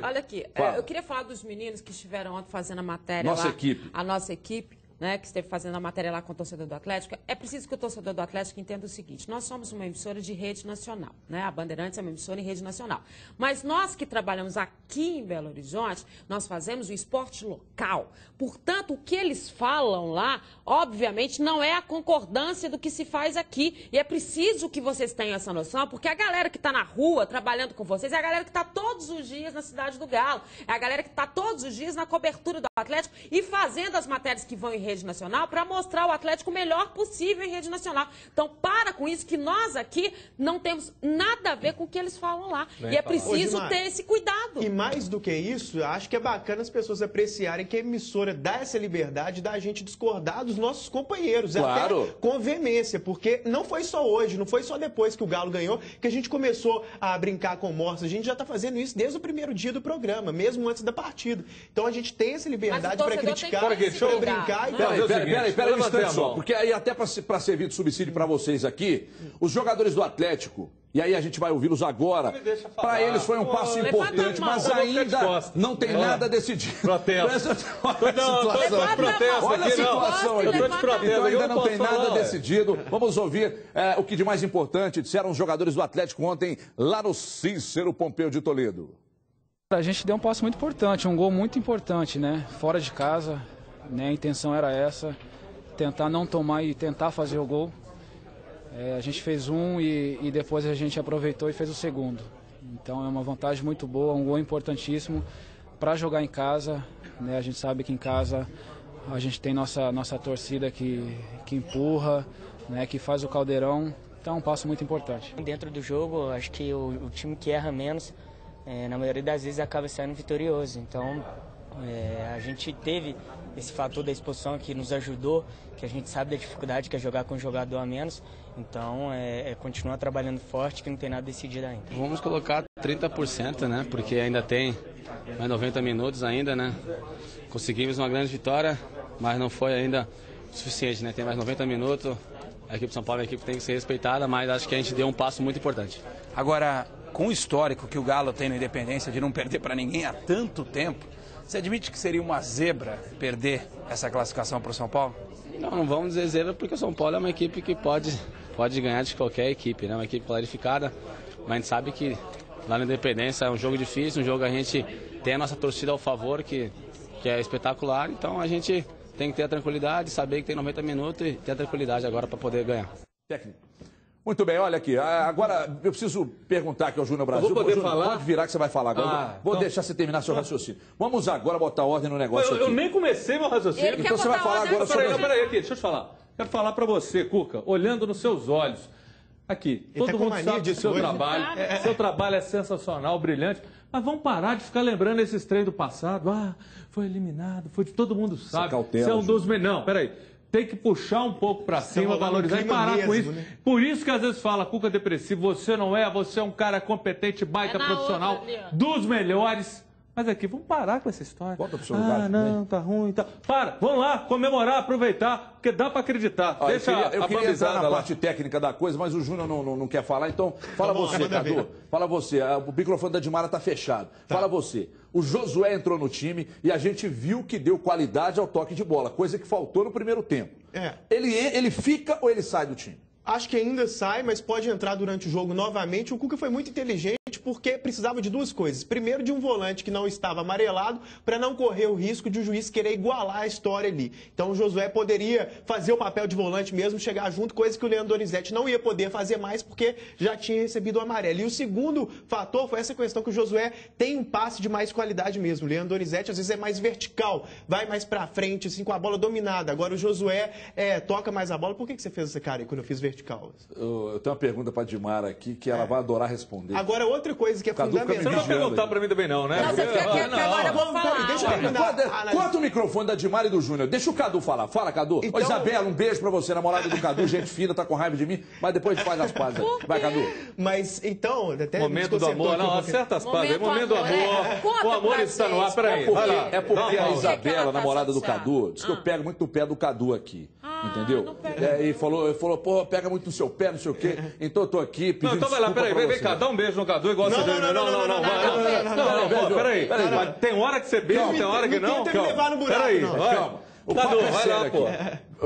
Olha aqui, eu queria falar dos meninos que estiveram ontem fazendo a matéria Nossa lá. equipe. A nossa equipe. Né, que esteve fazendo a matéria lá com o torcedor do Atlético, é preciso que o torcedor do Atlético entenda o seguinte: nós somos uma emissora de rede nacional, né? A Bandeirantes é uma emissora em rede nacional. Mas nós que trabalhamos aqui em Belo Horizonte, nós fazemos o esporte local. Portanto, o que eles falam lá, obviamente, não é a concordância do que se faz aqui. E é preciso que vocês tenham essa noção, porque a galera que está na rua trabalhando com vocês é a galera que está todos os dias na Cidade do Galo, é a galera que está todos os dias na cobertura do Atlético e fazendo as matérias que vão em rede nacional para mostrar o Atlético o melhor possível em rede nacional. Então, para com isso, que nós aqui não temos nada a ver com o que eles falam lá. E é preciso ter esse cuidado. E mais do que isso, acho que é bacana as pessoas apreciarem que a emissora dá essa liberdade da gente discordar dos nossos companheiros. Claro. Até com veemência, porque não foi só hoje, não foi só depois que o Galo ganhou que a gente começou a brincar com mortos. A gente já está fazendo isso desde o primeiro dia do programa, mesmo antes da partida. Então, a gente tem essa liberdade para criticar, para brincar e Peraí, um instante só, porque aí até para servir de subsídio para vocês aqui, os jogadores do Atlético, e aí a gente vai ouvi-los agora, para eles foi um passo importante, mas ainda não tem nada decidido. Protesto. Olha a situação aqui. Então ainda não tem nada decidido. Vamos ouvir o que de mais importante disseram os jogadores do Atlético ontem lá no Cícero Pompeu de Toledo. A gente deu um passo muito importante, um gol muito importante, né? Fora de casa. A intenção era essa, tentar não tomar e tentar fazer o gol. A gente fez um e depois a gente aproveitou e fez o segundo. Então é uma vantagem muito boa, um gol importantíssimo para jogar em casa. Né? A gente sabe que em casa a gente tem nossa torcida que empurra, né? Que faz o caldeirão. Então é um passo muito importante. Dentro do jogo, acho que o time que erra menos, na maioria das vezes acaba saindo vitorioso. Então A gente teve esse fator da exposição que nos ajudou, que a gente sabe da dificuldade que é jogar com um jogador a menos. Então, continuar trabalhando forte, que não tem nada decidido ainda. Vamos colocar 30%, né? Porque ainda tem mais 90 minutos ainda, né? Conseguimos uma grande vitória, mas não foi ainda o suficiente, né? Tem mais 90 minutos. A equipe de São Paulo é uma equipe que tem que ser respeitada, mas acho que a gente deu um passo muito importante. Agora, com o histórico que o Galo tem na Independência de não perder para ninguém há tanto tempo, você admite que seria uma zebra perder essa classificação para o São Paulo? Não vamos dizer zebra, porque o São Paulo é uma equipe que pode ganhar de qualquer equipe, né? Uma equipe qualificada, mas a gente sabe que lá na Independência é um jogo difícil, um jogo que a gente tem a nossa torcida ao favor, que é espetacular, então a gente tem que ter a tranquilidade, saber que tem 90 minutos e ter a tranquilidade agora para poder ganhar. Técnico. Muito bem, olha aqui. Agora eu preciso perguntar aqui ao Júnior Brasil. Eu vou poder Júnior, falar? pode virar que você vai falar agora. Vou deixar você terminar seu raciocínio. Vamos agora botar ordem no negócio aqui. Eu nem comecei meu raciocínio. Então você vai falar agora sobre... Peraí, aqui, deixa eu te falar. Quero falar para você, Cuca, olhando nos seus olhos. Aqui, todo mundo sabe do seu trabalho. Seu trabalho é sensacional, brilhante. Mas vamos parar de ficar lembrando esses treinos do passado. Foi eliminado, todo mundo sabe. Você é um dos... Não, peraí. Tem que puxar um pouco pra cima, valorizar e parar com isso. Né? Por isso que às vezes fala, Cuca depressivo, você é um cara competente, baita profissional, dos melhores. Mas aqui, vamos parar com essa história. Volta pro seu lugar. Não, tá ruim, tá. Vamos lá, comemorar, aproveitar, porque dá pra acreditar. Deixa eu queria entrar na parte técnica da coisa, mas o Júnior não quer falar, então fala você, Cadu. Fala você, o microfone da Dimara tá fechado. Fala você. O Josué entrou no time e a gente viu que deu qualidade ao toque de bola, coisa que faltou no primeiro tempo. Ele fica ou ele sai do time? Acho que ainda sai, mas pode entrar durante o jogo novamente. O Cuca foi muito inteligente porque precisava de duas coisas. Primeiro, de um volante que não estava amarelado para não correr o risco de o juiz querer igualar a história ali. Então o Josué poderia fazer o papel de volante mesmo, chegar junto, coisa que o Leandro Donizete não ia poder fazer mais porque já tinha recebido o amarelo. E o segundo fator foi essa questão que o Josué tem um passe de mais qualidade mesmo. O Leandro Donizete às vezes é mais vertical, vai mais para frente, assim, com a bola dominada. Agora o Josué toca mais a bola. Por que você fez essa cara aí quando eu fiz vertical? Eu tenho uma pergunta para a Dimara aqui que ela vai adorar responder. Agora, outra coisa que é fundamental... Você não vai perguntar para mim também não, né? Agora eu vou falar. Deixa eu terminar. Corta o microfone da Dimara e do Júnior. Deixa o Cadu falar. Fala, Cadu. Então... Ô, Isabela, um beijo para você, namorada do Cadu. Gente fina, tá com raiva de mim, mas depois a gente faz as pazes. Vai, Cadu. Mas, então... Até momento do amor. Não, acerta as pazes. Momento do amor. O amor está no ar. Peraí. É porque a Isabela, namorada do Cadu, disse que eu pego muito no pé do Cadu aqui. Entendeu? E falou, pô, pega muito no seu pé, não sei o quê. Então eu tô aqui pedindo então vai lá, peraí, vem cá, dá um beijo no Cadu igual você deu. Não, peraí. Tem hora que você beija, tem hora que não. Tem que levar no buraco, peraí, calma. Cadu, vai lá, pô.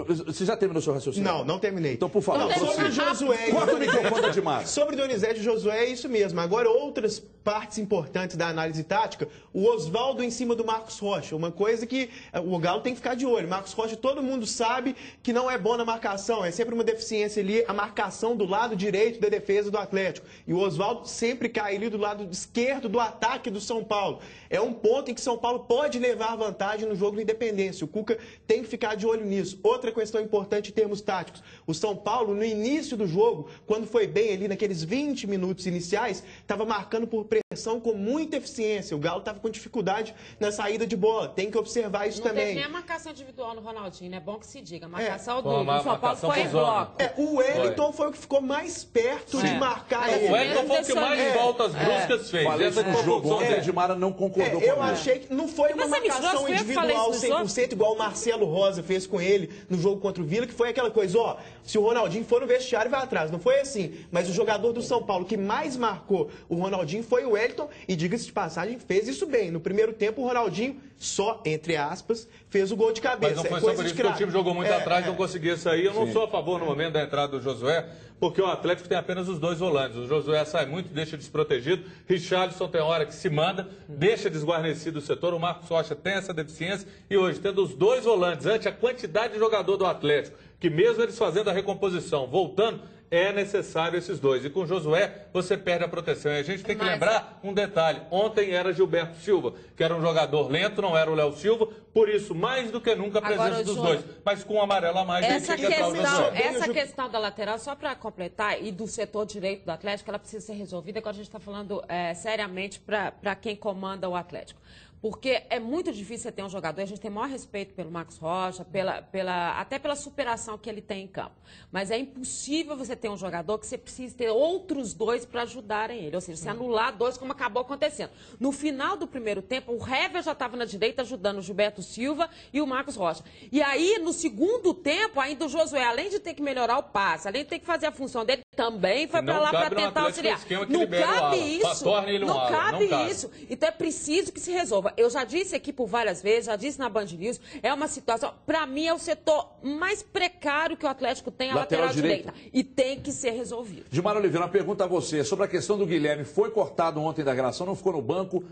Você já terminou seu raciocínio? Não terminei. Então, por favor, sobre o Josué. Corta o microfone da Dimara. Sobre Donizete e Josué, é isso mesmo. Agora, outras partes importantes da análise tática, o Oswaldo em cima do Marcos Rocha. Uma coisa que o Galo tem que ficar de olho. Marcos Rocha, todo mundo sabe que não é bom na marcação. É sempre uma deficiência ali, a marcação do lado direito da defesa do Atlético. E o Oswaldo sempre cai ali do lado esquerdo do ataque do São Paulo. É um ponto em que São Paulo pode levar vantagem no jogo da Independência. O Cuca tem que ficar de olho nisso. Outra questão importante em termos táticos. O São Paulo, no início do jogo, quando foi bem ali naqueles 20 minutos iniciais, estava marcando por pressão com muita eficiência. O Galo estava com dificuldade na saída de bola. Tem que observar isso também. Não teve nem a marcação individual no Ronaldinho, é bom que se diga. A marcação do São Paulo foi em bloco. O Wellington foi o que ficou mais perto de marcar ele. O Wellington foi o que mais voltas bruscas fez. Essa jogo ontem, a Dimara não concordou com eu achei que não foi uma marcação individual 100% igual o Marcelo Rosa fez com ele no jogo contra o Vila, que foi aquela coisa, se o Ronaldinho for no vestiário, vai atrás. Não foi assim. Mas o jogador do São Paulo que mais marcou o Ronaldinho foi o Wellington e, diga-se de passagem, fez isso bem. No primeiro tempo, o Ronaldinho, só, entre aspas, fez o gol de cabeça. Mas não foi só por isso que o time jogou muito atrás e não conseguia sair. Eu não sou a favor no momento da entrada do Josué, porque o Atlético tem apenas os dois volantes. O Josué sai muito, deixa desprotegido. Richarlison tem hora que se manda, deixa desguarnecido o setor. O Marcos Rocha tem essa deficiência. E hoje, tendo os dois volantes, ante a quantidade de jogador do Atlético, que mesmo eles fazendo a recomposição, voltando, é necessário esses dois. E com o Josué, você perde a proteção. E a gente tem que lembrar um detalhe. Ontem era Gilberto Silva, que era um jogador lento, não era o Léo Silva. Por isso, mais do que nunca, a presença dos dois. Mas com o amarelo a mais, essa questão da lateral, só para completar, e do setor direito do Atlético, ela precisa ser resolvida. Agora a gente está falando seriamente para quem comanda o Atlético. Porque é muito difícil você ter um jogador, a gente tem o maior respeito pelo Marcos Rocha, até pela superação que ele tem em campo. Mas é impossível você ter um jogador que você precisa ter outros dois para ajudarem ele. Ou seja, você anular dois, como acabou acontecendo. No final do primeiro tempo, o Hever já estava na direita ajudando o Gilberto Silva e o Marcos Rocha. E aí, no segundo tempo, ainda o Josué, além de ter que melhorar o passe, além de ter que fazer a função dele, também foi para lá para tentar auxiliar. Não cabe isso. Não cabe isso. Então é preciso que se resolva. Eu já disse aqui por várias vezes, já disse na Band News, é uma situação, para mim é o setor mais precário que o Atlético tem, a lateral direita. E tem que ser resolvido. Gilmar Oliveira, uma pergunta a você sobre a questão do Guilherme. Foi cortado ontem da relação, não ficou no banco.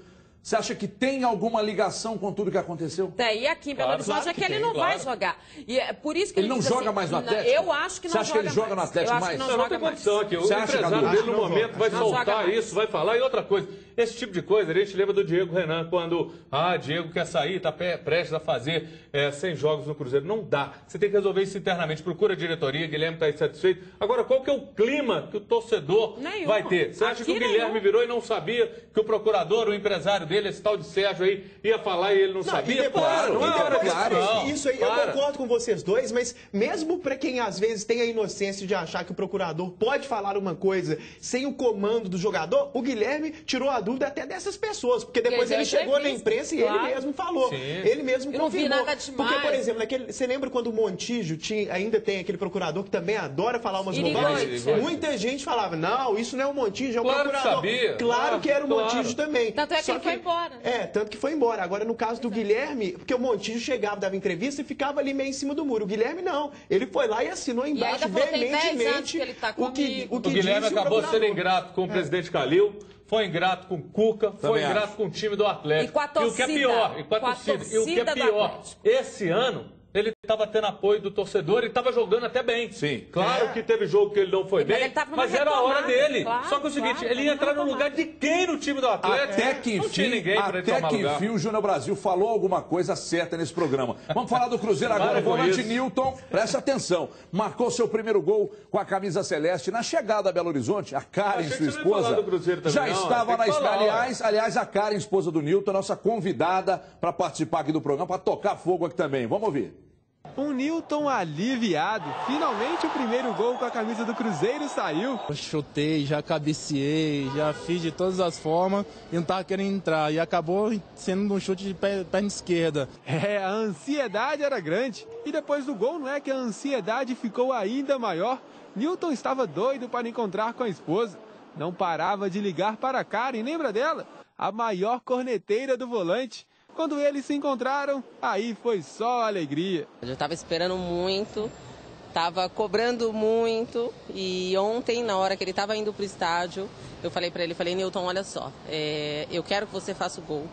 Você acha que tem alguma ligação com tudo que aconteceu? Tem, e aqui em Belo Horizonte é que ele não vai jogar. E é por isso que ele não joga mais no Atlético? Eu acho que não joga mais. Você acha que ele joga no Atlético mais? Não tem condição aqui. O empresário dele no momento vai soltar isso, vai falar. E outra coisa, esse tipo de coisa, a gente lembra do Diego Renan, quando, Diego quer sair, está prestes a fazer 100 jogos no Cruzeiro. Não dá. Você tem que resolver isso internamente. Procura a diretoria, Guilherme está insatisfeito. Agora, qual que é o clima que o torcedor vai ter? Você acha que o Guilherme virou e não sabia que o procurador, o empresário dele, esse tal de Sérgio aí, ia falar e ele não sabia? Claro. Isso aí, eu concordo com vocês dois, mas mesmo para quem às vezes tem a inocência de achar que o procurador pode falar uma coisa sem o comando do jogador, o Guilherme tirou a dúvida até dessas pessoas, porque depois ele chegou na imprensa e ele mesmo falou. Sim. Ele mesmo confirmou. Eu não vi nada demais. Porque, por exemplo, você lembra quando o Montijo ainda tem aquele procurador que também adora falar umas bobagens? Muita gente falava, não, isso não é o Montijo, é o procurador. Claro que era o Montijo também. Tanto é que ele foi embora. Tanto que foi embora. Agora, no caso do Guilherme, porque o Montijo chegava, dava entrevista e ficava ali meio em cima do muro. O Guilherme não. Ele foi lá e assinou embaixo veementemente o Guilherme acabou sendo ingrato com o presidente Calil, foi ingrato com o Cuca, foi ingrato com o time do Atlético. E com a torcida. E o que é pior, e o que é pior, esse ano ele estava tendo apoio do torcedor e estava jogando até bem. Sim. Claro que teve jogo que ele não foi bem, mas era a hora dele. Só que é o seguinte, ele ia entrar no lugar de quem no time do Atlético? Até que enfim o Júnior Brasil falou alguma coisa certa nesse programa. Vamos falar do Cruzeiro agora. O volante Nilton, presta atenção, marcou seu primeiro gol com a camisa celeste na chegada a Belo Horizonte. A Karen, sua esposa, já estava na escala. Aliás, a Karen, esposa do Nilton, nossa convidada para participar aqui do programa, para tocar fogo aqui também. Vamos ouvir. Um Nilton aliviado. Finalmente o primeiro gol com a camisa do Cruzeiro saiu. Eu chutei, já cabeceei, já fiz de todas as formas e não estava querendo entrar. E acabou sendo um chute de perna esquerda. A ansiedade era grande. E depois do gol, não é que a ansiedade ficou ainda maior? Nilton estava doido para encontrar com a esposa. Não parava de ligar para a Karen, lembra dela? A maior corneteira do volante. Quando eles se encontraram, aí foi só alegria. Eu estava esperando muito, estava cobrando muito e ontem, na hora que ele estava indo para o estádio, eu falei para ele, Nilton, olha só, eu quero que você faça o gol,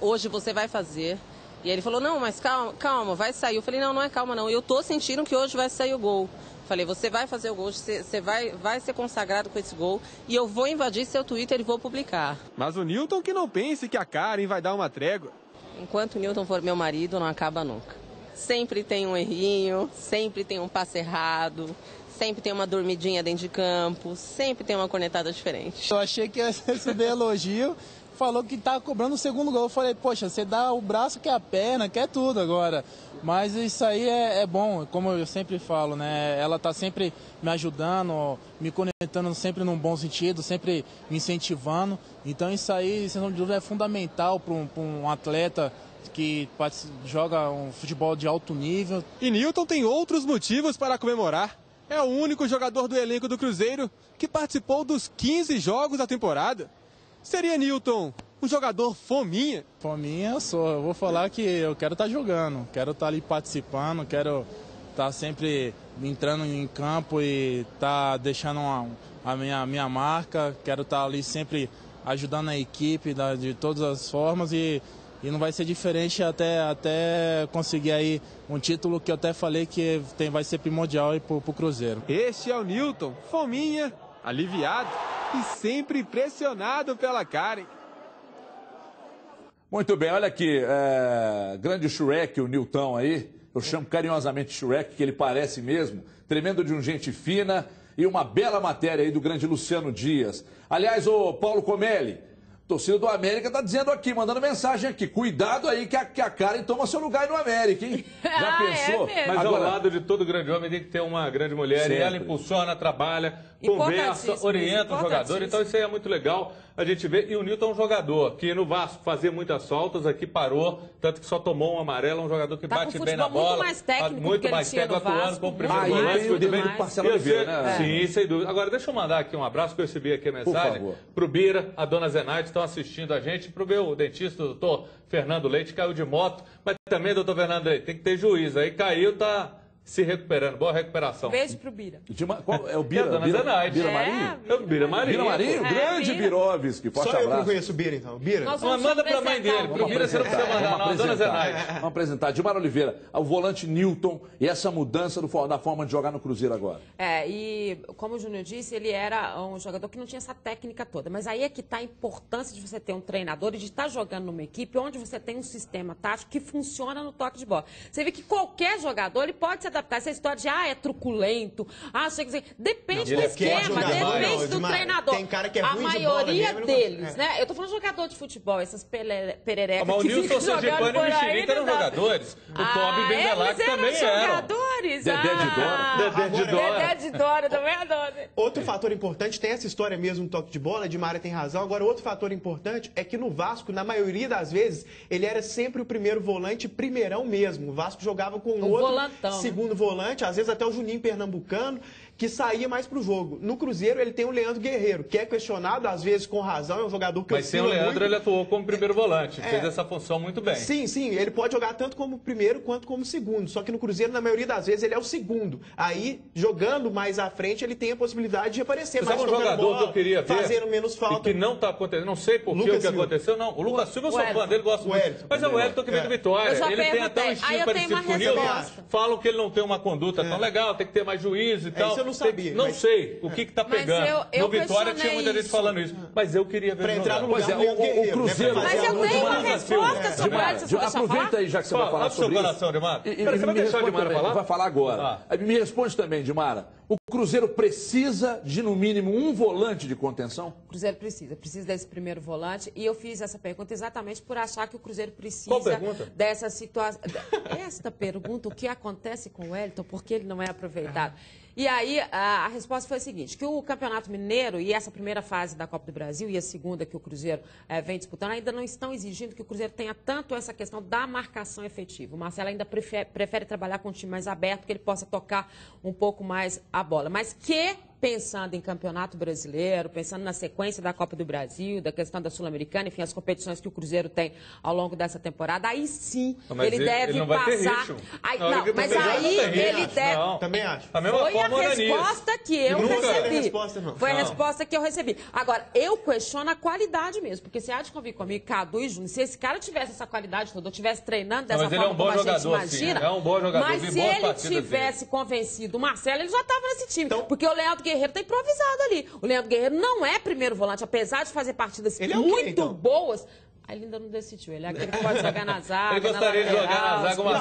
hoje você vai fazer. E ele falou, não, mas calma, vai sair. Eu falei, não é calma não, eu tô sentindo que hoje vai sair o gol. Falei, você vai fazer o gol, você vai ser consagrado com esse gol e eu vou invadir seu Twitter e vou publicar. Mas o Nilton que não pense que a Karen vai dar uma trégua. Enquanto o Nilton for meu marido, não acaba nunca. Sempre tem um errinho, sempre tem um passe errado, sempre tem uma dormidinha dentro de campo, sempre tem uma cornetada diferente. Eu achei que ia receber elogio, falou que tá cobrando o segundo gol. Eu falei, poxa, você dá o braço, quer a perna, quer tudo agora. Mas isso aí é bom, como eu sempre falo, né? Ela tá sempre me ajudando, me conectando sempre num bom sentido, sempre me incentivando. Então isso aí, sem dúvida, é fundamental para um atleta que joga um futebol de alto nível. E Nilton tem outros motivos para comemorar. É o único jogador do elenco do Cruzeiro que participou dos 15 jogos da temporada. Seria Nilton um jogador fominha? Fominha eu sou. Eu vou falar que eu quero estar jogando, quero estar ali participando, quero estar sempre entrando em campo e estar deixando a minha marca. Quero estar ali sempre ajudando a equipe de todas as formas e não vai ser diferente até conseguir aí um título que eu até falei que vai ser primordial para o Cruzeiro. Este é o Nilton, fominha, aliviado e sempre pressionado pela Karen. Muito bem, olha aqui, grande Shrek, o Nilton aí, eu chamo carinhosamente Shrek, que ele parece mesmo, tremendo de um gente fina e uma bela matéria aí do grande Luciano Dias. Aliás, ô Paulo Comelli, torcida do América tá dizendo aqui, mandando mensagem aqui. Cuidado aí que a Karen toma seu lugar no América, hein? Já pensou? Mas Agora, ao lado de todo grande homem tem que ter uma grande mulher. Sempre. E ela impulsiona, trabalha, conversa, orienta o jogador. Então isso aí é muito legal a gente ver. E o Nilton é um jogador que no Vasco fazia muitas faltas, aqui parou, tanto que só tomou um amarelo, um jogador que bate bem na bola. Muito mais técnico, muito mais técnico, atuando como primeiro volante. Muito bem do Marcelo Oliveira, né? Sim, sem dúvida. Agora, deixa eu mandar aqui um abraço, que eu recebi aqui a mensagem. Pro Bira, a dona Zenaide, estão assistindo a gente. Pro meu dentista, o doutor Fernando Leite, caiu de moto. Mas também, doutor Fernando Leite, tem que ter juízo. Aí caiu, tá se recuperando. Boa recuperação. Beijo pro Bira. É o Bira? É a dona Zenaide. Bira Marinho? É o Bira Marinho. Bira Marinho? Grande Birovski. Forte Só abraço. eu que conheço o Bira, então. Bira. Mas manda pra mãe dele. Pro Bira você não precisa mandar, não. A dona Zenaide. Vamos apresentar. Dilmar Oliveira, o volante Nilton e essa mudança da forma de jogar no Cruzeiro agora. E como o Júnior disse, ele era um jogador que não tinha essa técnica toda. Mas aí é que está a importância de você ter um treinador e de estar jogando numa equipe onde você tem um sistema tático que funciona no toque de bola. Você vê que qualquer jogador ele pode se adaptar. Essa história de é truculento, depende do esquema, depende do treinador. Tem cara que é a ruim maioria de bola, deles, né? Eu tô falando de jogador de futebol, essas pererecas mas o que Nilson ficam jogando Sergipano por e o aí. Mexerica eram jogadores. O Tobi Bendelac também eram. Jogadores. Dedé de Dora também adoro. Outro fator importante, tem essa história mesmo do toque de bola, de Mara tem razão. Agora, outro fator importante é que no Vasco, na maioria das vezes, ele era sempre o primeiro volante, primeirão mesmo. O Vasco jogava com um outro volantão, segundo volante, às vezes até o Juninho Pernambucano, que saía mais pro jogo. No Cruzeiro, ele tem o Leandro Guerreiro, que é questionado, às vezes com razão, é um jogador que Mas sem o Leandro, ele atuou como primeiro volante, fez essa função muito bem. Sim, ele pode jogar tanto como primeiro quanto como segundo, só que no Cruzeiro, na maioria das vezes, ele é o segundo. Aí, jogando mais à frente, ele tem a possibilidade de aparecer mais um jogador bola, que eu queria ver, fazendo menos falta. E que não está acontecendo, não sei por que o que aconteceu, não. O Lucas Silva, eu sou fã dele, gosto muito. Mas é o Wellington que veio do Vitória. Ele tem até um estilo parecido com o Nilton. Falam que ele não tem uma conduta tão legal, tem que ter mais juízo e tal. Isso eu não sabia. Não sei o que está pegando. No Vitória tinha muita gente falando isso. Mas eu queria ver ele jogar. O Cruzeiro... Mas eu tenho uma resposta sobre isso. Aproveita aí, já que você vai falar sobre isso. Coração, Dimara. Você vai deixar o Dimara falar? Vai falar agora. Me responde também, Dimara. O Cruzeiro precisa de, no mínimo, um volante de contenção? O Cruzeiro precisa desse primeiro volante. E eu fiz essa pergunta exatamente por achar que o Cruzeiro precisa dessa situação. Esta pergunta, o que acontece com o Wellington, por que ele não é aproveitado? E aí, a resposta foi a seguinte, que o Campeonato Mineiro e essa primeira fase da Copa do Brasil e a segunda que o Cruzeiro vem disputando, ainda não estão exigindo que o Cruzeiro tenha tanto essa questão da marcação efetiva. O Marcelo ainda prefere trabalhar com um time mais aberto, que ele possa tocar um pouco mais a bola. Mas pensando em Campeonato Brasileiro, pensando na sequência da Copa do Brasil, da questão da Sul-Americana, enfim, as competições que o Cruzeiro tem ao longo dessa temporada, aí sim ele deve não passar. Vai ter ritmo. Mas aí ele deve. Não, também acho. Foi a resposta que eu recebi. Foi a resposta que eu recebi. Agora, eu questiono a qualidade mesmo, porque você há de convir comigo, Cadu e Júnior, se esse cara tivesse essa qualidade toda, ou estivesse treinando dessa forma como a gente imagina, é um bom jogador, mas se ele tivesse convencido o Marcelo, ele já estava nesse time. Porque o Leandro Guerreiro está improvisado ali. O Leandro Guerreiro não é primeiro volante, apesar de fazer partidas muito boas. Ele ainda não decidiu. Ele é aquele que pode jogar na zaga. Ele gostaria de jogar na zaga uma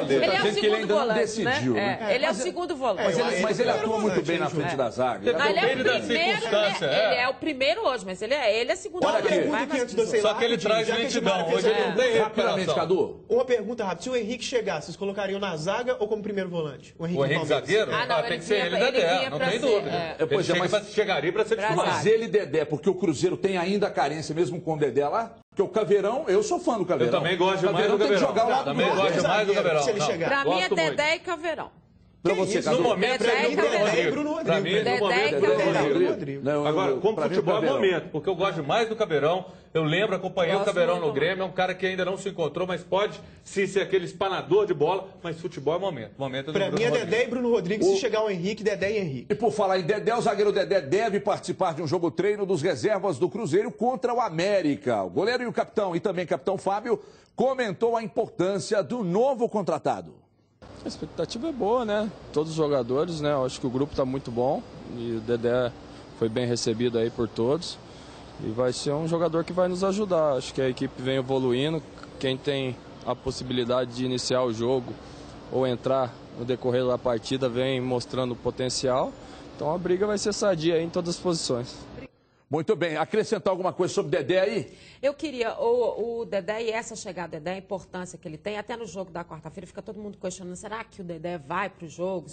Ele é o segundo volante, né? Ele é o segundo volante. Mas ele atua muito bem na frente da zaga. Ele é o primeiro hoje, mas ele é segundo volante. Só que ele traz lentidão. Hoje ele não tem rapidamente, Cadu. Uma pergunta rápida. Se o Henrique chegar, vocês colocariam na zaga ou como primeiro volante? O Henrique zagueiro? Tem que ser ele Dedé, não tem dúvida. Ele chegaria para ser titular. Mas ele Dedé, porque o Cruzeiro tem ainda a carência, mesmo com o Dedé lá? Porque o Caveirão, eu sou fã do Caveirão. Eu também gosto demais do Caveirão. Tem que jogar ao lado também gosto mais do Caveirão. Pra mim é Dedé e Caveirão. Pra você, no momento, Dedé e Bruno Rodrigues. Pra mim, no momento, Agora, como futebol é momento, porque eu gosto mais do Caveirão. Eu lembro, acompanhei o Caveirão no Grêmio, é um cara que ainda não se encontrou, mas pode sim ser aquele espanador de bola, mas futebol é momento. Momento é do Pra mim é Dedé e Bruno Rodrigues, se chegar o Henrique, Dedé e Henrique. E por falar em Dedé, o zagueiro Dedé deve participar de um jogo treino dos reservas do Cruzeiro contra o América. O goleiro e o capitão, e também capitão Fábio, comentou a importância do novo contratado. A expectativa é boa, né? Todos os jogadores, né? Eu acho que o grupo está muito bom e o Dedé foi bem recebido aí por todos. E vai ser um jogador que vai nos ajudar. Acho que a equipe vem evoluindo. Quem tem a possibilidade de iniciar o jogo ou entrar no decorrer da partida vem mostrando potencial. Então a briga vai ser sadia aí em todas as posições. Muito bem. Acrescentar alguma coisa sobre o Dedé aí? Eu queria, o Dedé e essa chegada do Dedé, a importância que ele tem, até no jogo da quarta-feira, fica todo mundo questionando, será que o Dedé vai pro jogo?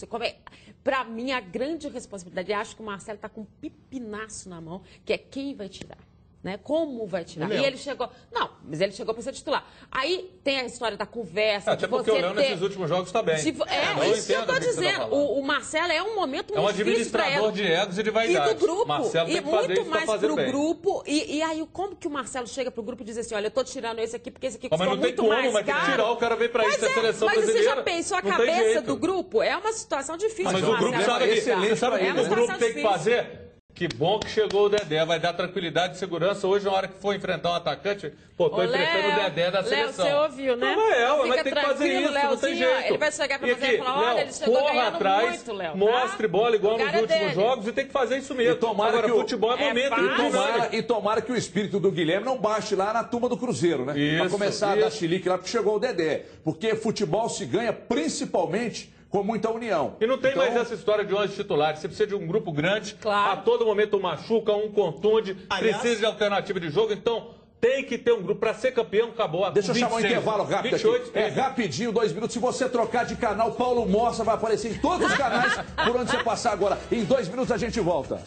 Para mim, a grande responsabilidade, acho que o Marcelo está com um pipinaço na mão, que é quem vai tirar. Né? Como vai tirar? E ele chegou... Não, mas ele chegou para ser titular. Aí tem a história da conversa. Até porque o Léo nesses últimos jogos está bem. Isso que eu estou dizendo. O Marcelo é um momento muito difícil para ele. É um administrador de egos e de vaidade. E do grupo. Marcelo tem que fazer muito isso mais fazer pro bem. grupo. E aí, como que o Marcelo chega pro grupo e diz assim, olha, eu tô tirando esse aqui porque esse aqui custou muito mais caro. Mas não tem como, mas tem que tirar, o cara veio para isso, a seleção brasileira. Mas você já pensou a cabeça do grupo? É uma situação difícil. Mas o grupo sabe o que o grupo tem que fazer? Que bom que chegou o Dedé, vai dar tranquilidade e segurança. Hoje, na hora que for enfrentar um atacante, pô, tô enfrentando o Dedé da seleção. Léo, você ouviu, né? Não, mas tem que fazer isso, não tem jeito. Ele vai chegar pra você e falar, olha, ele chegou ganhando muito, Léo. Mostre bola igual nos últimos jogos e tem que fazer isso mesmo. Agora, futebol é momento. E tomara que o espírito do Guilherme não baixe lá na turma do Cruzeiro, né? Pra começar a dar chilique lá, porque chegou o Dedé. Porque futebol se ganha principalmente com muita união. E não tem mais essa história de 11 titulares. Você precisa de um grupo grande. A todo momento machuca, um contunde, precisa de alternativa de jogo. Então, tem que ter um grupo para ser campeão. Acabou. Deixa eu chamar um intervalo rápido 28, aqui. É rapidinho, 2 minutos. Se você trocar de canal, Paulo Morsa vai aparecer em todos os canais por onde você passar agora. Em 2 minutos a gente volta.